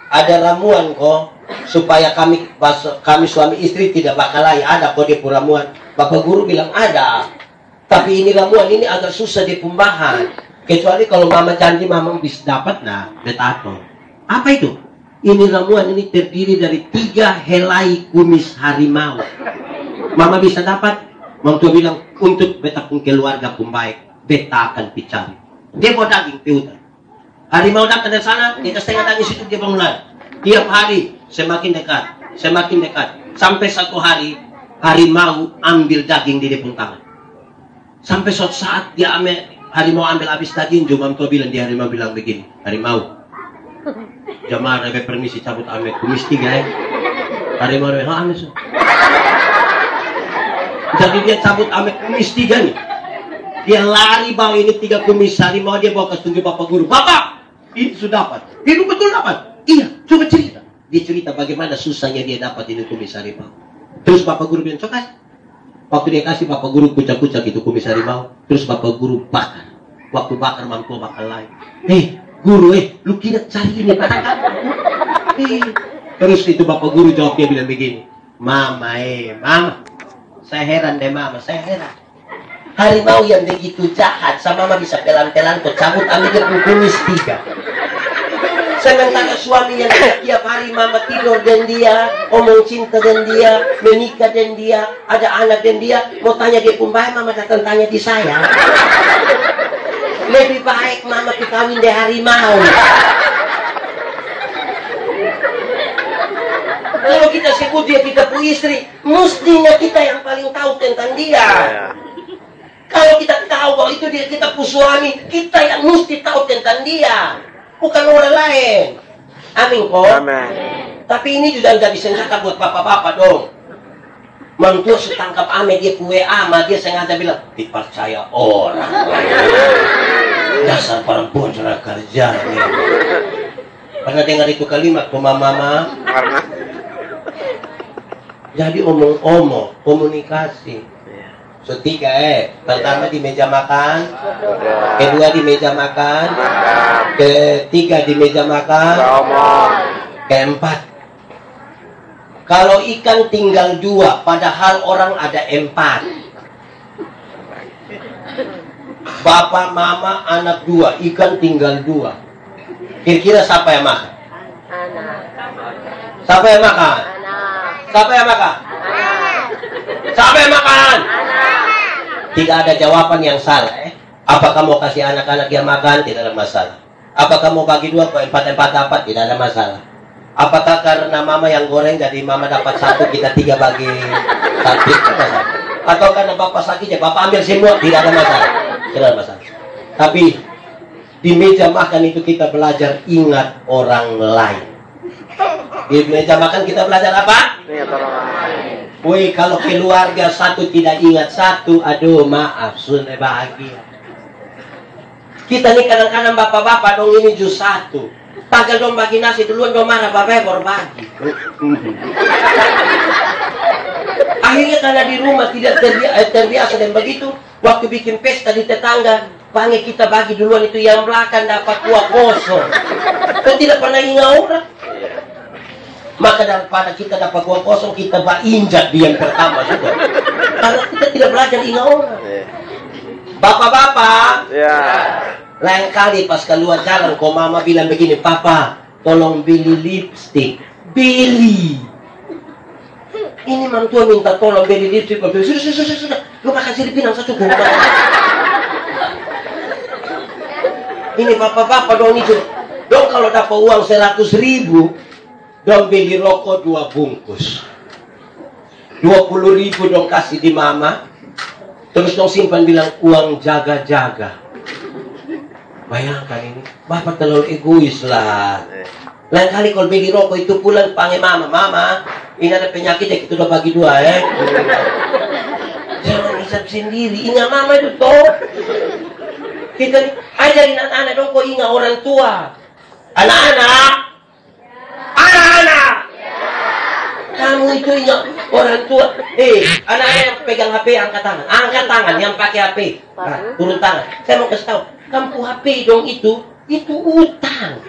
ada ramuan kok supaya kami suami istri tidak bakal lagi. Ada kok dia pun ramuan. Bapak guru bilang ada, tapi ini ramuan ini agak susah di pembahan. Kecuali kalau mama janji mama bisa dapat nah, betato. Apa itu? Ini ramuan ini terdiri dari 3 helai kumis harimau. Mama bisa dapat. Mama tua bilang untuk beta pun keluarga pun baik, beta akan dicari. Dia mau daging di hutan. Harimau datang dari sana, dia setengah daging situ dia bangun. Tiap hari semakin dekat, sampai satu hari harimau ambil daging di depan tangan. Sampai suatu saat dia harimau ambil habis daging, Jumam tua bilang, dia harimau bilang begini, harimau, jamaah rebe permisi cabut ame kumis 3 ya. Harimau rebe, ame so. Jadi dia cabut ame kumis 3 nih. Dia lari bawa ini 3 kumis harimau, dia bawa ke tunjuk bapak guru. Bapak, ini sudah dapat. Itu betul dapat. Iya, coba cerita. Dia cerita bagaimana susahnya dia dapat ini kumis harimau. Terus bapak guru bilang, coba. Waktu dia kasih bapak guru kucak-kucak itu kumis harimau. Terus bapak guru bakar. Waktu bakar mampu bakar lain. Guru, lu kira cari ini pada kamu? Terus itu bapak guru jawab, dia bilang begini. Mama, saya heran deh mama, saya heran. Harimau yang begitu jahat, sama mama bisa pelan-pelan kok cabut ambil dia kumis 3. Sementara suami yang tiap hari mama tidur dan dia, omong cinta dan dia, menikah dan dia, ada anak dan dia, mau tanya dia pun baik, mama datang tanya di saya. Lebih baik mama kawin deh harimau. Kalau kita sebut dia kita punya istri, mestinya kita yang paling tahu tentang dia. Kalau kita tahu bahwa itu dia kita punya suami, kita yang mesti tahu tentang dia, bukan orang lain. Amin kok. Amin. Tapi ini juga jadi senjata buat bapak-bapak dong. Mantua setangkap ame dia kue ama, dia sengaja bilang dipercaya orang. Dasar perempuan cara kerja. Pernah dengar itu kalimat mama? Jadi omong-omong, komunikasi. Ketiga pertama di meja makan, kedua di meja makan, ketiga di meja makan, keempat. Kalau ikan tinggal 2, padahal orang ada 4. Bapak, mama, anak 2, ikan tinggal 2. Kira-kira siapa yang makan? Anak. Siapa yang makan? Anak. Siapa yang makan? Anak. Siapa yang makan? Anak. Tidak ada jawaban yang salah. Apa kamu kasih anak-anak yang makan? Tidak ada masalah. Apa kamu bagi 2 ke 4 dapat? Tidak ada masalah. Apakah karena mama yang goreng jadi mama dapat 1, kita 3 bagi 1? Atau karena bapak sakit ya bapak ambil semua? Tidak ada masalah. Tidak ada masalah. Tapi di meja makan itu kita belajar ingat orang lain. Di meja makan kita belajar apa? Ingat orang lain. Woi, kalau keluarga satu tidak ingat satu, aduh maaf, sudah bahagia. Kita nih kadang-kadang bapak-bapak dong ini jus 1. Tagal dong bagi nasi duluan dong marah bapak baru bagi. Akhirnya karena di rumah tidak terbiasa dan begitu, waktu bikin pesta di tetangga, panggil kita bagi duluan itu yang belakang dapat kuah kosong. Kan tidak pernah ingat orang. Maka daripada kita dapat kuah kosong, kita injak di yang pertama juga. Karena kita tidak belajar ingat orang. Bapak-bapak, lain kali pas keluar jalan, kok mama bilang begini, papa, tolong beli lipstick. Beli. Ini mantua minta tolong beli lipstick. Sudah. Lu makan sirip pinang satu cukup. Ini bapak-bapak dong itu. Dong kalau dapat uang 100.000, dong beli rokok 2 bungkus. 20.000 dong kasih di mama. Terus dong simpan bilang uang jaga-jaga. Bayangkan ini, bapak terlalu egois lah. Lain kali kalau beli rokok itu pulang panggil mama, ini ada penyakit ya kita udah bagi 2 Jangan hisap sendiri, ingat mama itu toh. Kita ajarin anak-anak dong kok ingat orang tua. Anak-anak, kamu itu ingat orang tua. Anak-anak yang pegang HP angkat tangan, yang pakai HP. Nah, turun tangan. Saya mau kasih tahu. Kamu HP dong itu utang.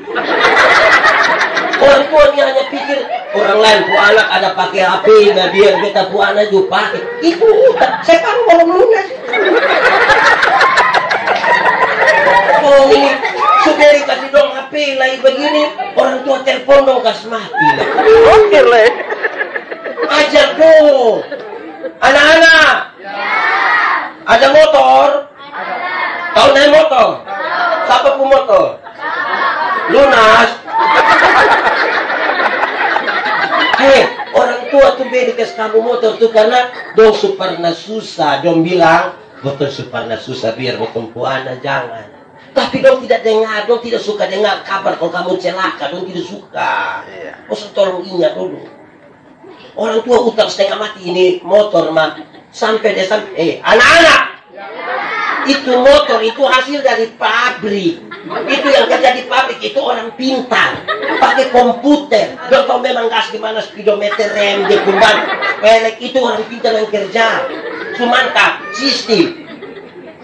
Orang tuanya hanya pikir orang lain pu anak ada pakai HP, nah biar beta pu anak juga pakai. Itu utang. Saya baru mau lunas. Oh ini sudah dikasih dong HP lagi begini, orang tua telepon dong kasih mati. Oke le. Ajar dong. Anak-anak. Ada motor? Tahu naik motor? Siapa pun motor? Lunas. Orang tua tuh beri kasih kamu motor tuh karena dong Suparna susah. Dong bilang motor Suparna susah biar motor puana jangan. Tapi dong tidak dengar, dong tidak suka dengar kabar kalau kamu celaka, dong tidak suka. Maksud tolong ingat dulu. Orang tua utang setengah mati ini motor mah sampai desa. Anak-anak. Itu motor itu hasil dari pabrik. Itu yang kerja di pabrik itu orang pintar, pakai komputer. Dia tahu memang gas gimana, speedometer, rem, dia kumban, pelek, itu orang pintar yang kerja. Cuman tak sistem.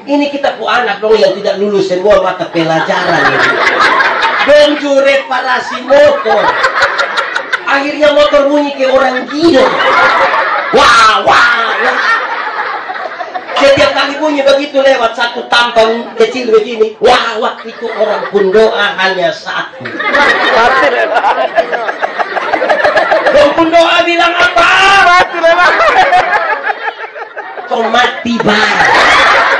Ini kita pu anak dong yang tidak lulus semua mata pelajaran ini. Dong ju reparasi motor. Akhirnya motor bunyi kayak orang gila. Wah, wah, wah. Setiap kali bunyi begitu lewat satu tampang kecil begini, wah, wah, itu orang pun doa hanya satu. Orang pun doa bilang apa? Kau mati bang.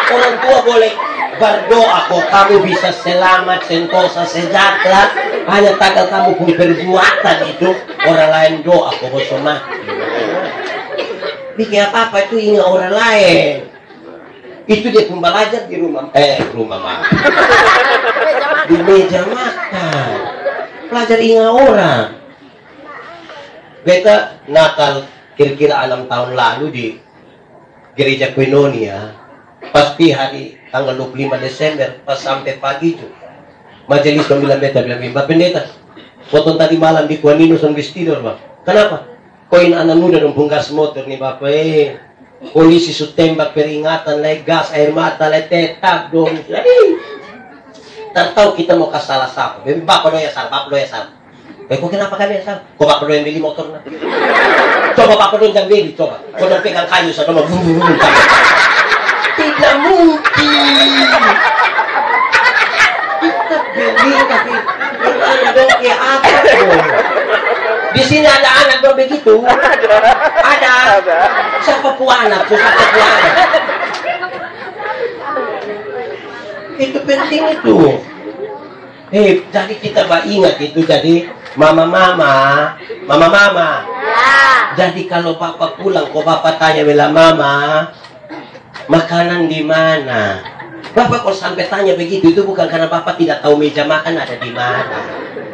Orang tua boleh berdoa kok kamu bisa selamat, sentosa, sejahtera. Hanya tagal kamu pun perbuatan itu, orang lain doa kok bosok mati. Bikin apa-apa itu ingat orang lain. Itu dia pun belajar di rumah makan. Di meja makan. Belajar ingat orang. Beta Natal kira-kira 6 tahun lalu di gereja Koinonia. Pasti hari tanggal 25 Desember pas sampai pagi itu. Majelis pemilihan beta bilang, Mbak Pendeta, potong tadi malam di Kuanino sambil tidur, Bang. Kenapa? Koin anak muda dong punggas motor nih Bapak. Polisi su tembak peringatan, lay gas, air mata, lay tetap dong. Tak tahu kita mau ke salah siapa. Bapak doya salah, Bapak doya salah. Kok kenapa kalian salah? Kok Bapak doya beli motor? Coba Bapak doya jangan beli, coba. Kau doya pegang kayu, saya doya tidak mungkin. Kita beli tapi ada dong kayak apa dong? Di sini ada anak dong begitu. Ada. Siapa pu anak? Siapa pu anak? Itu penting itu. Jadi kita ingat itu jadi mama. Jadi kalau bapak pulang, kok bapak tanya bila mama, makanan di mana? Bapak kok sampai tanya begitu itu bukan karena bapak tidak tahu meja makan ada di mana.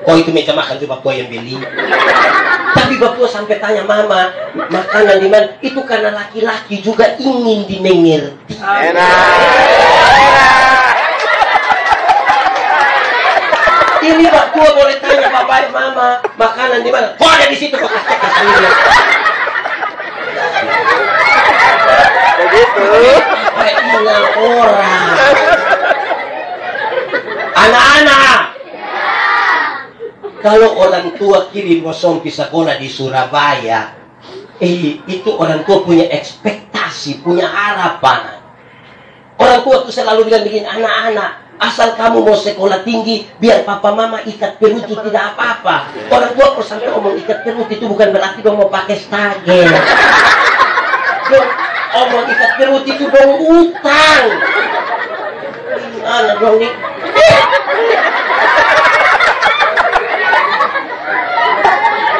Kok itu meja makan itu bapak yang beli. Tapi bapak sampai tanya mama makanan di mana? Itu karena laki-laki juga ingin dimengerti. Ini bapak boleh tanya bapak mama makanan di mana? Kok ada di situ kok kasih. Begitu. Ingat orang. Anak-anak. Kalau orang tua kirim bosong ke sekolah di Surabaya, itu orang tua punya ekspektasi, punya harapan. Orang tua tuh selalu bilang begini, anak-anak, asal kamu mau sekolah tinggi, biar papa mama ikat perut itu tidak apa-apa. Orang tua kok sampai omong ikat perut itu bukan berarti dong mau pakai stagen. Omong ikat perut itu dong utang. Anak dong nih.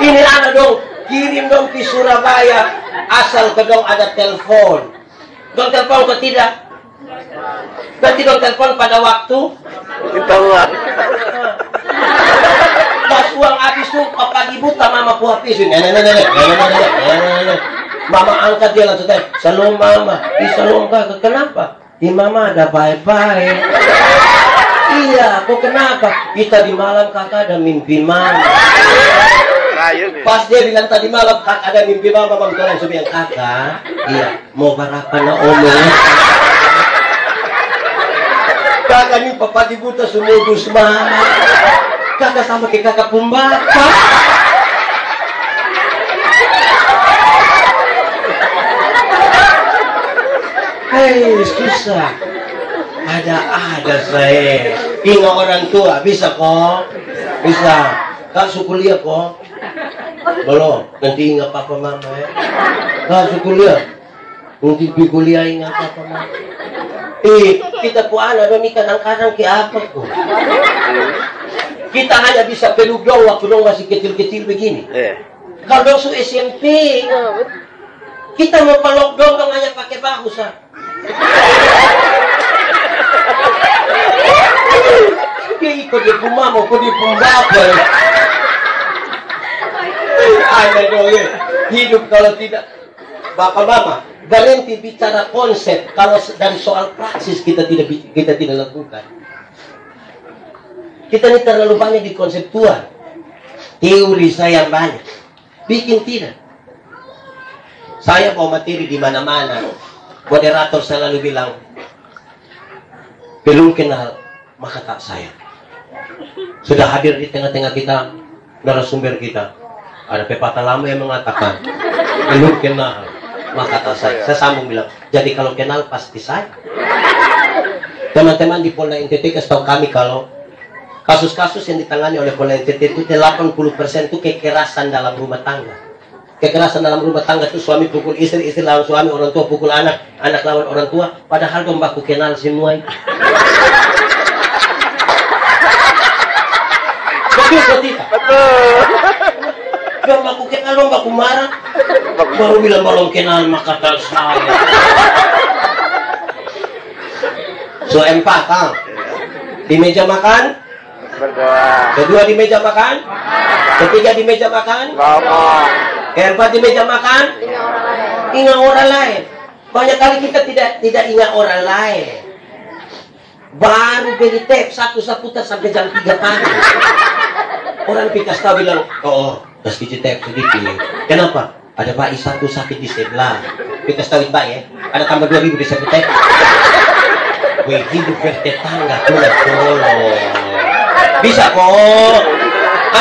Ini anak dong, kirim dong ke Surabaya. Asal ke dong ada telepon. Dong telepon ke tidak? Nanti dong telepon pada waktu Minta uang. pas uang habis tuh pagi buta mama pu habisin. Mama angkat dia langsung tanya, "Salam mama." "Salam kakak." "Kenapa?" "Di mama ada baik-baik." "Iya, kok kenapa?" "Kita di malam kakak ada mimpi mama." Pas dia bilang tadi malam kakak ada mimpi mama, mama langsung bilang, "Kakak, iya, mau berapa nak omong?" Kakak ni pagi buta semua dus mama. Kakak sama kayak kakak pembapa. Susah. Ada saya. Ingat orang tua, bisa kok? Bisa. Kak suku kuliah kok? Belum. Nanti ingat papa mama ya. Kak suku kuliah? Nanti pergi kuliah ingat papa mama. Kita pu anak dong kadang-kadang ke apa kok? Kita hanya bisa peluk dong waktu dong masih kecil-kecil begini. Kalau dong su SMP, kita mau peluk dong hanya pakai bahu sah. Dia ikut di rumah mau di pembapa. Ada dong ya. Hidup kalau tidak bapak mama Berhenti bicara konsep kalau dan soal praksis kita tidak lakukan. Kita ini terlalu banyak di konseptual. Teori saya banyak. Bikin tidak. Saya bawa materi di mana-mana. Moderator selalu bilang, belum kenal maka tak sayang. Sudah hadir di tengah-tengah kita narasumber kita. Ada pepatah lama yang mengatakan, belum kenal maka tak sayang. Saya sambung bilang, jadi kalau kenal pasti sayang. Teman-teman di Polda NTT kasih tahu kami kalau kasus-kasus yang ditangani oleh Polda NTT itu 80% itu kekerasan dalam rumah tangga. Kekerasan dalam rumah tangga itu suami pukul istri, istri lawan suami, orang tua pukul anak, anak lawan orang tua. Padahal dong baku kenal semua itu. Betul atau tidak? Betul. Dong baku kenal, dong baku marah. Baru bilang belum kenal maka tak sayang. So empat, Kang. Di meja makan. Berdoa. Kedua di meja makan. Ketiga di meja makan. Ngomong. Keempat di meja makan. Ingat orang lain. Banyak kali kita tidak ingat orang lain. Baru beli tape satu putar sampai jam 3 pagi. Orang pikas tahu bilang, oh, kasih tape sedikit. Kenapa? Ada bayi satu sakit di sebelah. Pikas tahu bayi ya. Ada tambah 2.000 di satu tape. Wih, hidup bertetangga tuh tolong. Bisa kok.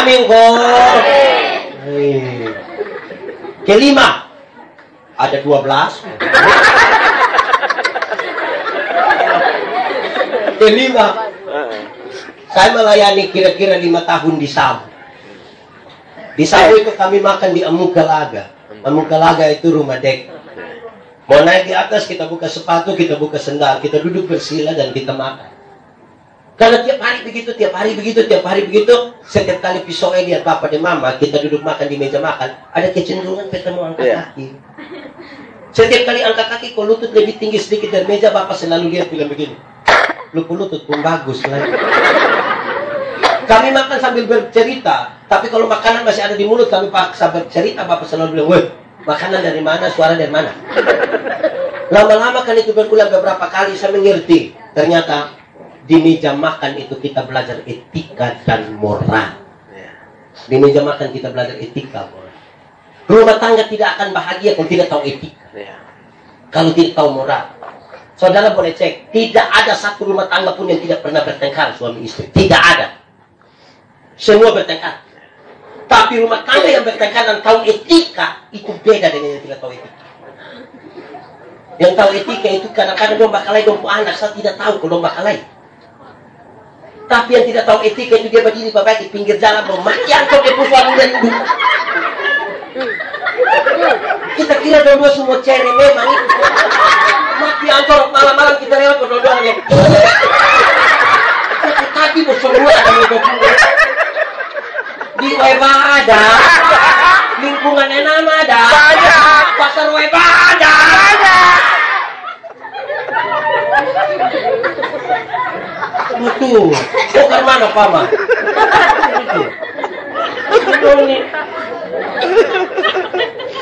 Amin kok. Kelima. Ada 12. Kelima. Saya melayani kira-kira 5 tahun di Sabu. Di Sabu itu kami makan di Amukalaga. Amukalaga itu rumah dek. Mau naik di atas kita buka sepatu, kita buka sendal, kita duduk bersila dan kita makan. Karena tiap hari begitu, tiap hari begitu, tiap hari begitu. Setiap kali pisau lihat papa dan mama, kita duduk makan di meja makan, ada kecenderungan kita mau angkat kaki. Setiap kali angkat kaki, kalau lutut lebih tinggi sedikit dari meja, bapak selalu lihat bilang begini. Lutut pun bagus lah. Kami makan sambil bercerita, tapi kalau makanan masih ada di mulut, kami paksa bercerita, bapak selalu bilang, weh, makanan dari mana, suara dari mana. Lama-lama kan itu berulang beberapa kali, saya mengerti. Ternyata di meja makan itu kita belajar etika dan moral. Di meja makan kita belajar etika, moral. Rumah tangga tidak akan bahagia kalau tidak tahu etika. Kalau tidak tahu moral. Saudara boleh cek, tidak ada satu rumah tangga pun yang tidak pernah bertengkar suami istri. Tidak ada. Semua bertengkar. Tapi rumah tangga yang bertengkar dan tahu etika itu beda dengan yang tidak tahu etika. Yang tahu etika itu kadang-kadang domba kalai domba anak, saya tidak tahu kalau domba kalai. Tapi yang tidak tahu etika itu dia berdiri di pinggir jalan mati angkot dia pusuan dan duduk. Kita kira dua-dua semua cere memang itu. Mati angkot malam-malam kita lewat berdua-dua dia. Tadi bos semua ada berdua. Di Weba ada, lingkungan enam ada, pasar Weba ada. Betul. Bukan mana paman? Betul nih.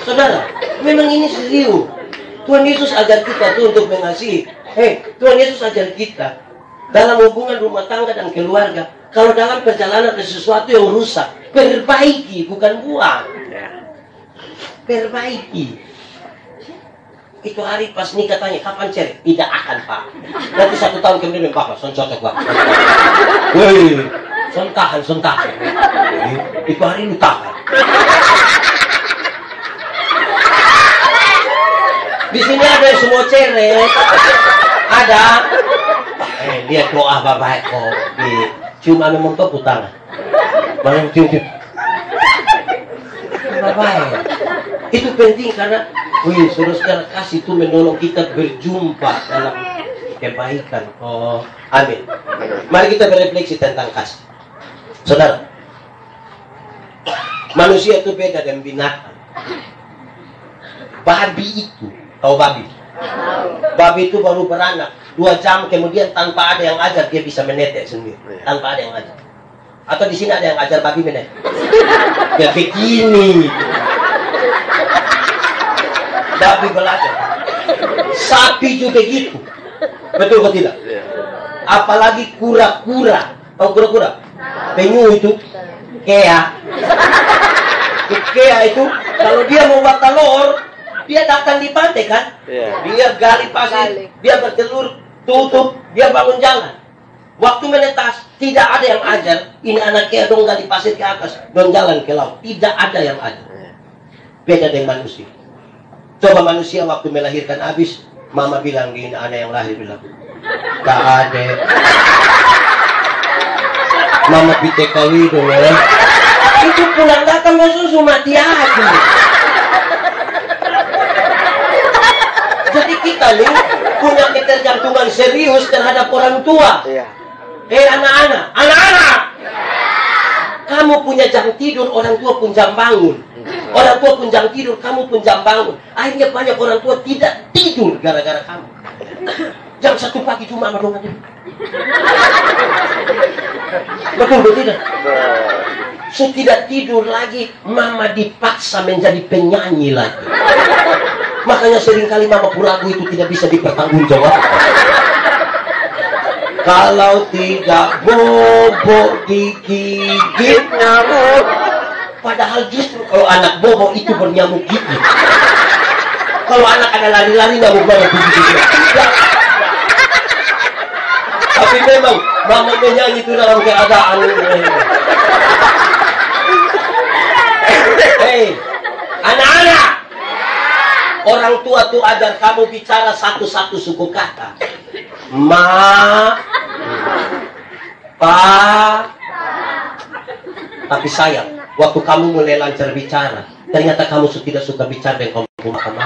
Saudara, memang ini serius. Tuhan Yesus ajar kita tuh untuk mengasihi. Tuhan Yesus ajar kita dalam hubungan rumah tangga dan keluarga. Kalau dalam perjalanan ada sesuatu yang rusak, perbaiki, bukan buang. Perbaiki. Itu hari pas nikah tanya, kapan cerai? Tidak akan, Pak. Nanti 1 tahun kemudian, Pak, son cocok, Pak. Woi, son tahan. Itu hari lu tahan. Di sini ada yang semua cerai. Ada. Dia doa bapak kok. Cuma memang kau putang. Malam cium. Bapak. Itu penting karena saudara kasih itu menolong kita berjumpa dalam kebaikan. Oh, amin. Mari kita berefleksi tentang kasih. Saudara, manusia itu beda dengan binatang. Babi itu, tahu babi? Babi itu baru beranak 2 jam kemudian tanpa ada yang ajar dia bisa menetek sendiri. Tanpa ada yang ajar. Atau di sini ada yang ajar babi menetek? Ya begini. Babi belajar. Sapi juga gitu. Betul atau tidak? Iya. Apalagi kura-kura. Tahu kura-kura? Penyu itu. Kea. Kea itu kalau dia mau buat telur, dia datang di pantai kan? Iya. Dia gali pasir, dia bertelur, tutup, dia bangun jalan. Waktu menetas, tidak ada yang ajar. Ini anak kea dong gali pasir ke atas, dong jalan ke laut. Tidak ada yang ajar. Beda dengan manusia. Coba manusia waktu melahirkan habis, mama bilang ini anak yang lahir bilang, tak ada. Mama pitekawi dong ya. Itu pulang datang ke susu mati aja. Jadi kita nih punya ketergantungan serius terhadap orang tua. Iya. Anak-anak, kamu punya jam tidur, orang tua pun jam bangun. Orang tua pun jam tidur, kamu pun jam bangun. Akhirnya banyak orang tua tidak tidur gara-gara kamu. Jam 1 pagi cuma sama dong aja. Betul tidak? So tidak tidur lagi, mama dipaksa menjadi penyanyi lagi. Makanya seringkali mama pulagu itu tidak bisa dipertanggungjawabkan. Kalau tidak bobo digigit nyamuk. Padahal justru kalau anak bobo itu bernyamuk gigit. Kalau anak ada lari-lari nyamuk banyak gigit. Tapi memang mama menyanyi itu dalam keadaan. Hei, anak-anak, orang tua tuh ajar kamu bicara satu-satu suku kata. Ma, pa. Tapi sayang, waktu kamu mulai lancar bicara, ternyata kamu tidak suka bicara dengan kamu mama.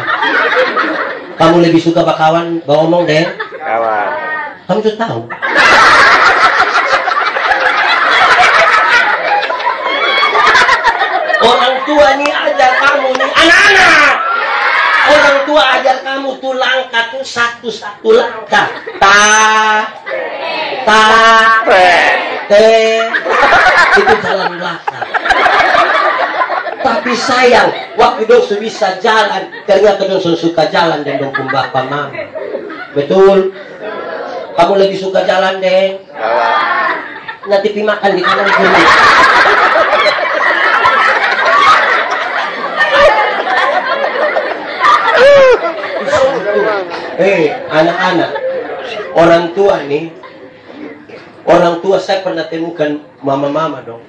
Kamu lebih suka bakawan, ngomong deh. Kawan. Kamu sudah tahu. Orang tua nih ajar kamu nih, anak-anak. Orang tua ajar kamu tuh langkah tuh satu-satu langkah. Te. Itu jalan belakang. Tapi sayang, waktu dong bisa jalan, ternyata dong suka jalan dan dong pun bapak mama. Betul. Kamu lebih suka jalan deh. Nanti pi makan di kanan dulu. Anak-anak, orang tua nih, orang tua saya pernah temukan mama-mama dong.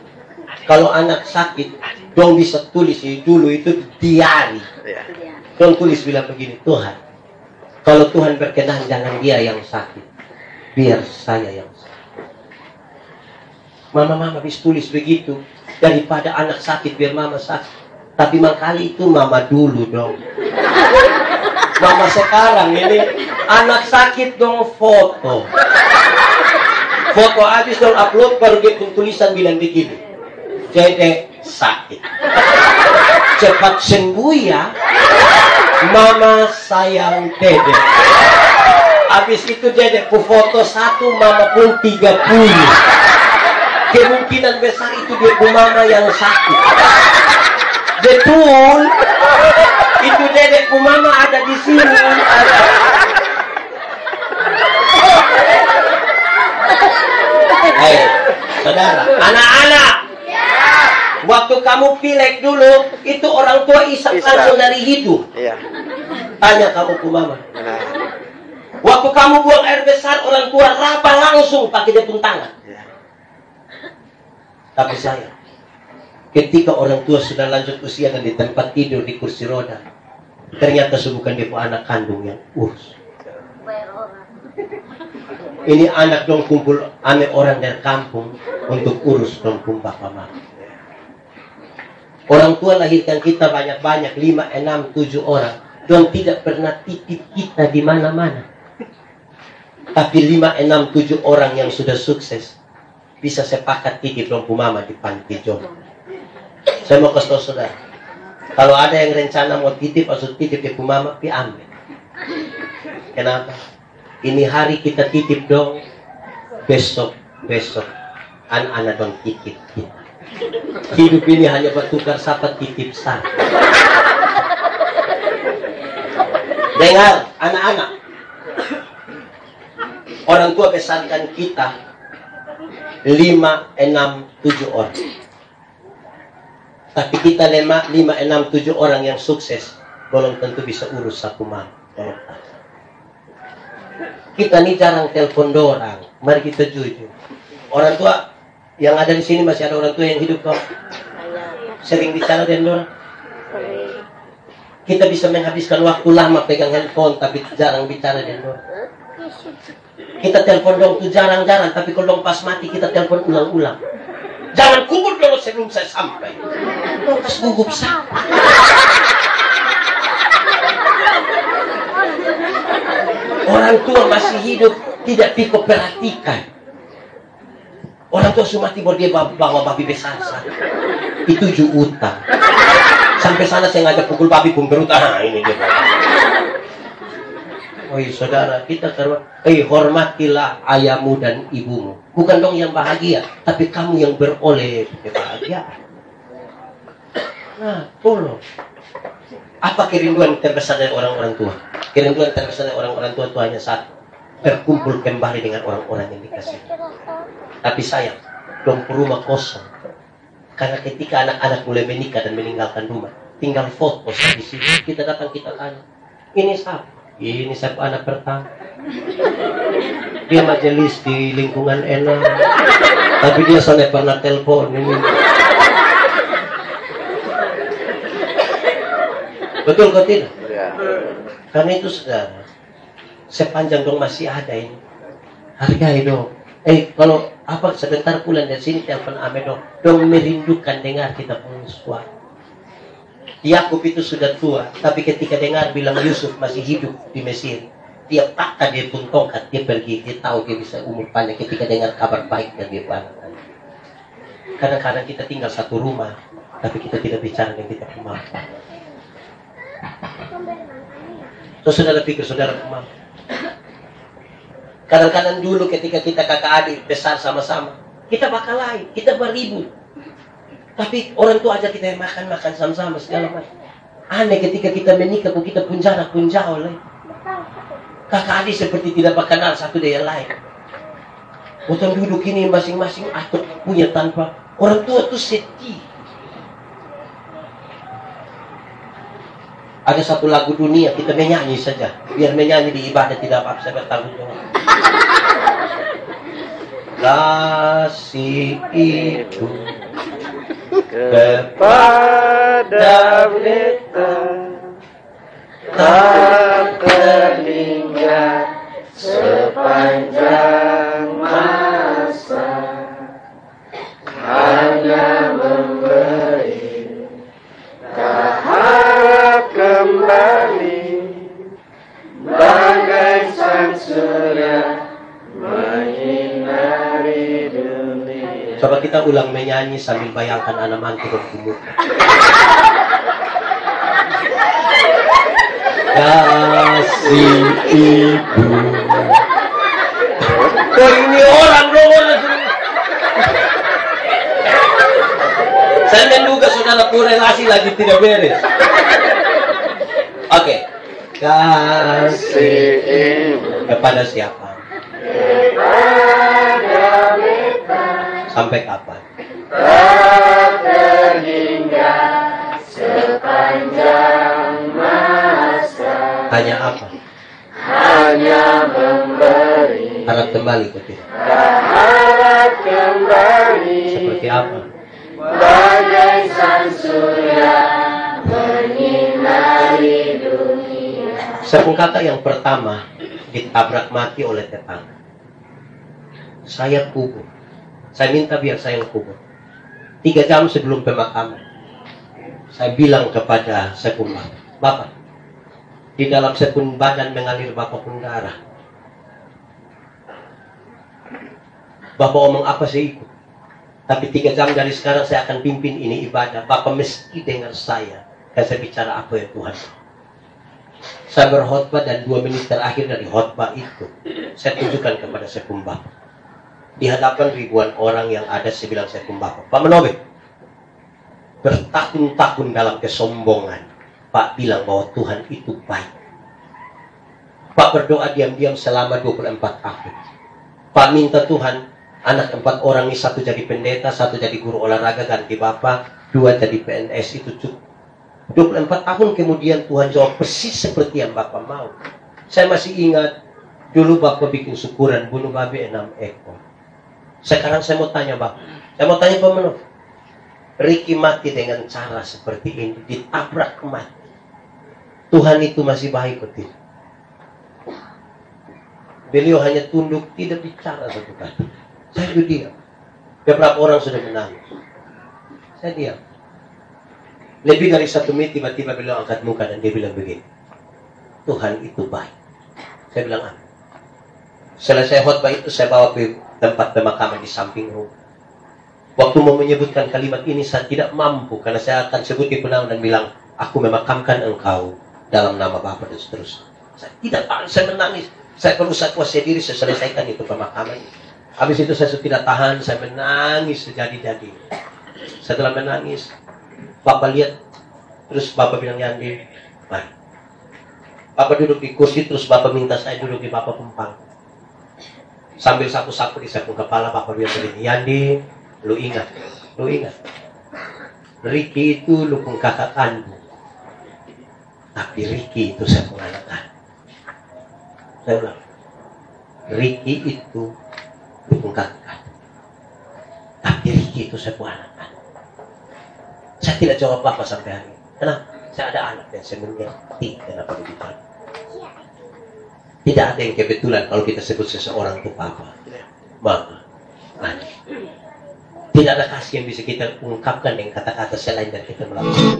Kalau anak sakit, dong bisa tulis dulu itu diari. Dong tulis bilang begini, Tuhan, kalau Tuhan berkenan jangan dia yang sakit, biar saya yang sakit. Mama-mama bisa tulis begitu, daripada anak sakit biar mama sakit. Tapi makali itu mama dulu dong. Mama sekarang ini anak sakit dong foto. Foto habis dong upload baru dia tulisan bilang begini. Dede sakit. Cepat sembuh ya. Mama sayang Dede. Habis itu Dede ku foto 1, mama pun 30. Kemungkinan besar itu dia ku mama yang sakit. Betul. Itu dedekku mama ada di sini. Hei, saudara, anak-anak. Waktu kamu pilek dulu, itu orang tua isap langsung dari hidup. Iya. Tanya kamu ke mama. Waktu kamu buang air besar, orang tua raba langsung pakai dia pun tangan. Tapi saya, ketika orang tua sudah lanjut usia dan di tempat tidur di kursi roda, ternyata bukan dia anak kandung yang urus. Ini anak dong kumpul ane orang dari kampung untuk urus dong bapak mama. Orang tua lahirkan kita banyak-banyak, 5, 6, 7 orang. Dong tidak pernah titip kita di mana-mana. Tapi 5, 6, 7 orang yang sudah sukses bisa sepakat titip dong mama di panti jompo. Saya mau kasih tahu saudara, kalau ada yang rencana mau titip atau titip ke mama, pi ambil. Kenapa? Ini hari kita titip dong, besok anak-anak dong titip kita. Hidup ini hanya bertukar sapa titip satu. Dengar, anak-anak. Orang tua besarkan kita 5, 6, 7 orang. Tapi kita 5, 6, 7 orang yang sukses belum tentu bisa urus satu malam. Kita ini jarang telepon dorang. Mari kita jujur. Orang tua yang ada di sini masih ada orang tua yang hidup kok. Sering bicara dengan dorang. Kita bisa menghabiskan waktu lama pegang handphone tapi jarang bicara dengan dorang. Kita telepon dong tuh jarang-jarang, tapi kalau dong pas mati kita telepon ulang-ulang. Jangan kubur dulu sebelum saya sampai. Dong pas gugup saya. Orang tua masih hidup tidak piko perhatikan. Orang tua sudah mati baru dia bawa babi besar sana. Itu utang. Sampai sana saya ngajak pukul babi pun berutang. Nah, ini dia. Oh saudara, kita hormatilah ayahmu dan ibumu. Bukan dong yang bahagia, tapi kamu yang beroleh kebahagiaan. Nah, tolong. Apa kerinduan terbesar dari orang-orang tua? Kerinduan terbesar dari orang-orang tua itu hanya satu. Berkumpul kembali dengan orang-orang yang dikasih. Tapi sayang, dong rumah kosong. Karena ketika anak-anak mulai menikah dan meninggalkan rumah, tinggal foto di sini. Kita datang, kita tanya, ini siapa? Ini siapa anak pertama. Dia majelis di lingkungan enak. Tapi dia soalnya pernah telepon ini. Betul kok tidak? Ya. Karena itu saudara, sepanjang dong masih ada ini, hargai dong. Kalau apa sebentar pulang dari sini telepon ame dong. Dong merindukan dengar kita punya suara. Yakub itu sudah tua, tapi ketika dengar bilang Yusuf masih hidup di Mesir, dia patah, dia pun tongkat, dia pergi, dia tahu dia bisa umur panjang ketika dengar kabar baik dan dia anak. Kadang-kadang kita tinggal satu rumah, tapi kita tidak bicara dengan kita pemampu. So, saudara pikir saudara pemampu. Kadang-kadang dulu ketika kita kakak adik besar sama-sama, kita bakal lain, kita beribut. Tapi orang tua aja kita makan-makan sama-sama segala macam. Aneh ketika kita menikah, kok kita pun jauh lah. Kakak adik seperti tidak kenal satu dengan lain. Waktu duduk ini masing-masing atau punya tanpa orang tua tuh sedih. Ada satu lagu dunia kita menyanyi saja, biar menyanyi di ibadah tidak apa-apa, saya bertanggung jawab. Kasih itu kepada kita tak terhingga sepanjang masa, hanya memberi, tak harap kembali, bagai sang surya menyinari dunia. Coba kita ulang menyanyi sambil bayangkan anak mantu berkumur. Kasih ibu. Kok ini orang dong. Saya menduga saudara relasi lagi tidak beres. Oke. Kasih ibu. Kepada siapa? Sampai kapan? Tak terhingga sepanjang masa. Hanya apa? Hanya memberi. Harap kembali kok tidak? Harap kembali. Seperti apa? Bagai sang surya menyinari dunia. Sepung kakak yang pertama ditabrak mati oleh tetangga. Saya kubur. Saya minta biar saya kubur. 3 jam sebelum pemakaman, saya bilang kepada sepung Bapak, di dalam sepung badan mengalir Bapak pun darah. Bapak omong apa saya ikut. Tapi 3 jam dari sekarang saya akan pimpin ini ibadah. Bapak mesti dengar saya. Dan saya bicara apa ya Tuhan. Saya berkhotbah dan 2 menit terakhir dari khotbah itu, saya tunjukkan kepada sepung Bapak. Di hadapan ribuan orang yang ada, saya bilang sepung Bapak, Pak Menobe, bertahun-tahun dalam kesombongan, Pak bilang bahwa Tuhan itu baik. Pak berdoa diam-diam selama 24 tahun. Pak minta Tuhan, anak 4 orang ini, 1 jadi pendeta, 1 jadi guru olahraga ganti Bapak, 2 jadi PNS, itu cukup. 24 tahun kemudian Tuhan jawab persis seperti yang Bapak mau. Saya masih ingat, dulu Bapak bikin syukuran, bunuh babi 6 ekor. Sekarang saya mau tanya Bapak, saya mau tanya Pak Menov, Ricky mati dengan cara seperti ini, ditabrak mati. Tuhan itu masih baik atau tidak? Beliau hanya tunduk, tidak bicara satu kata. Saya juga diam. Beberapa orang sudah menangis. Saya diam. Lebih dari 1 menit tiba-tiba beliau angkat muka dan dia bilang begini, Tuhan itu baik. Saya bilang apa? Selesai khotbah itu saya bawa ke tempat pemakaman di samping rumah. Waktu mau menyebutkan kalimat ini saya tidak mampu karena saya akan sebut di penang dan bilang, aku memakamkan engkau dalam nama Bapa dan seterusnya. Saya tidak tahan, saya menangis. Saya berusaha kuasai diri, saya selesaikan itu pemakaman. Habis itu saya tidak tahan, saya menangis sejadi-jadi. Setelah menangis, Bapak lihat, terus Bapak bilang, Yandi, mari. Bapak duduk di kursi, terus Bapak minta saya duduk di Bapak Pempang. Sambil sapu-sapu di sapu kepala, Bapak bilang begini, Yandi, lu ingat. Ricky itu lu kakak kandung. Tapi Ricky itu saya anak kandung. Saya bilang, Ricky itu dukung kakak. Tapi Ricky itu saya anak kandung. Saya tidak jawab apa sampai hari ini. Kenapa? Saya ada anak yang saya mengerti kenapa begitu. Tidak ada yang kebetulan kalau kita sebut seseorang itu papa, mama, adik. Tidak ada kasih yang bisa kita ungkapkan dengan kata-kata selain dari kita melakukan.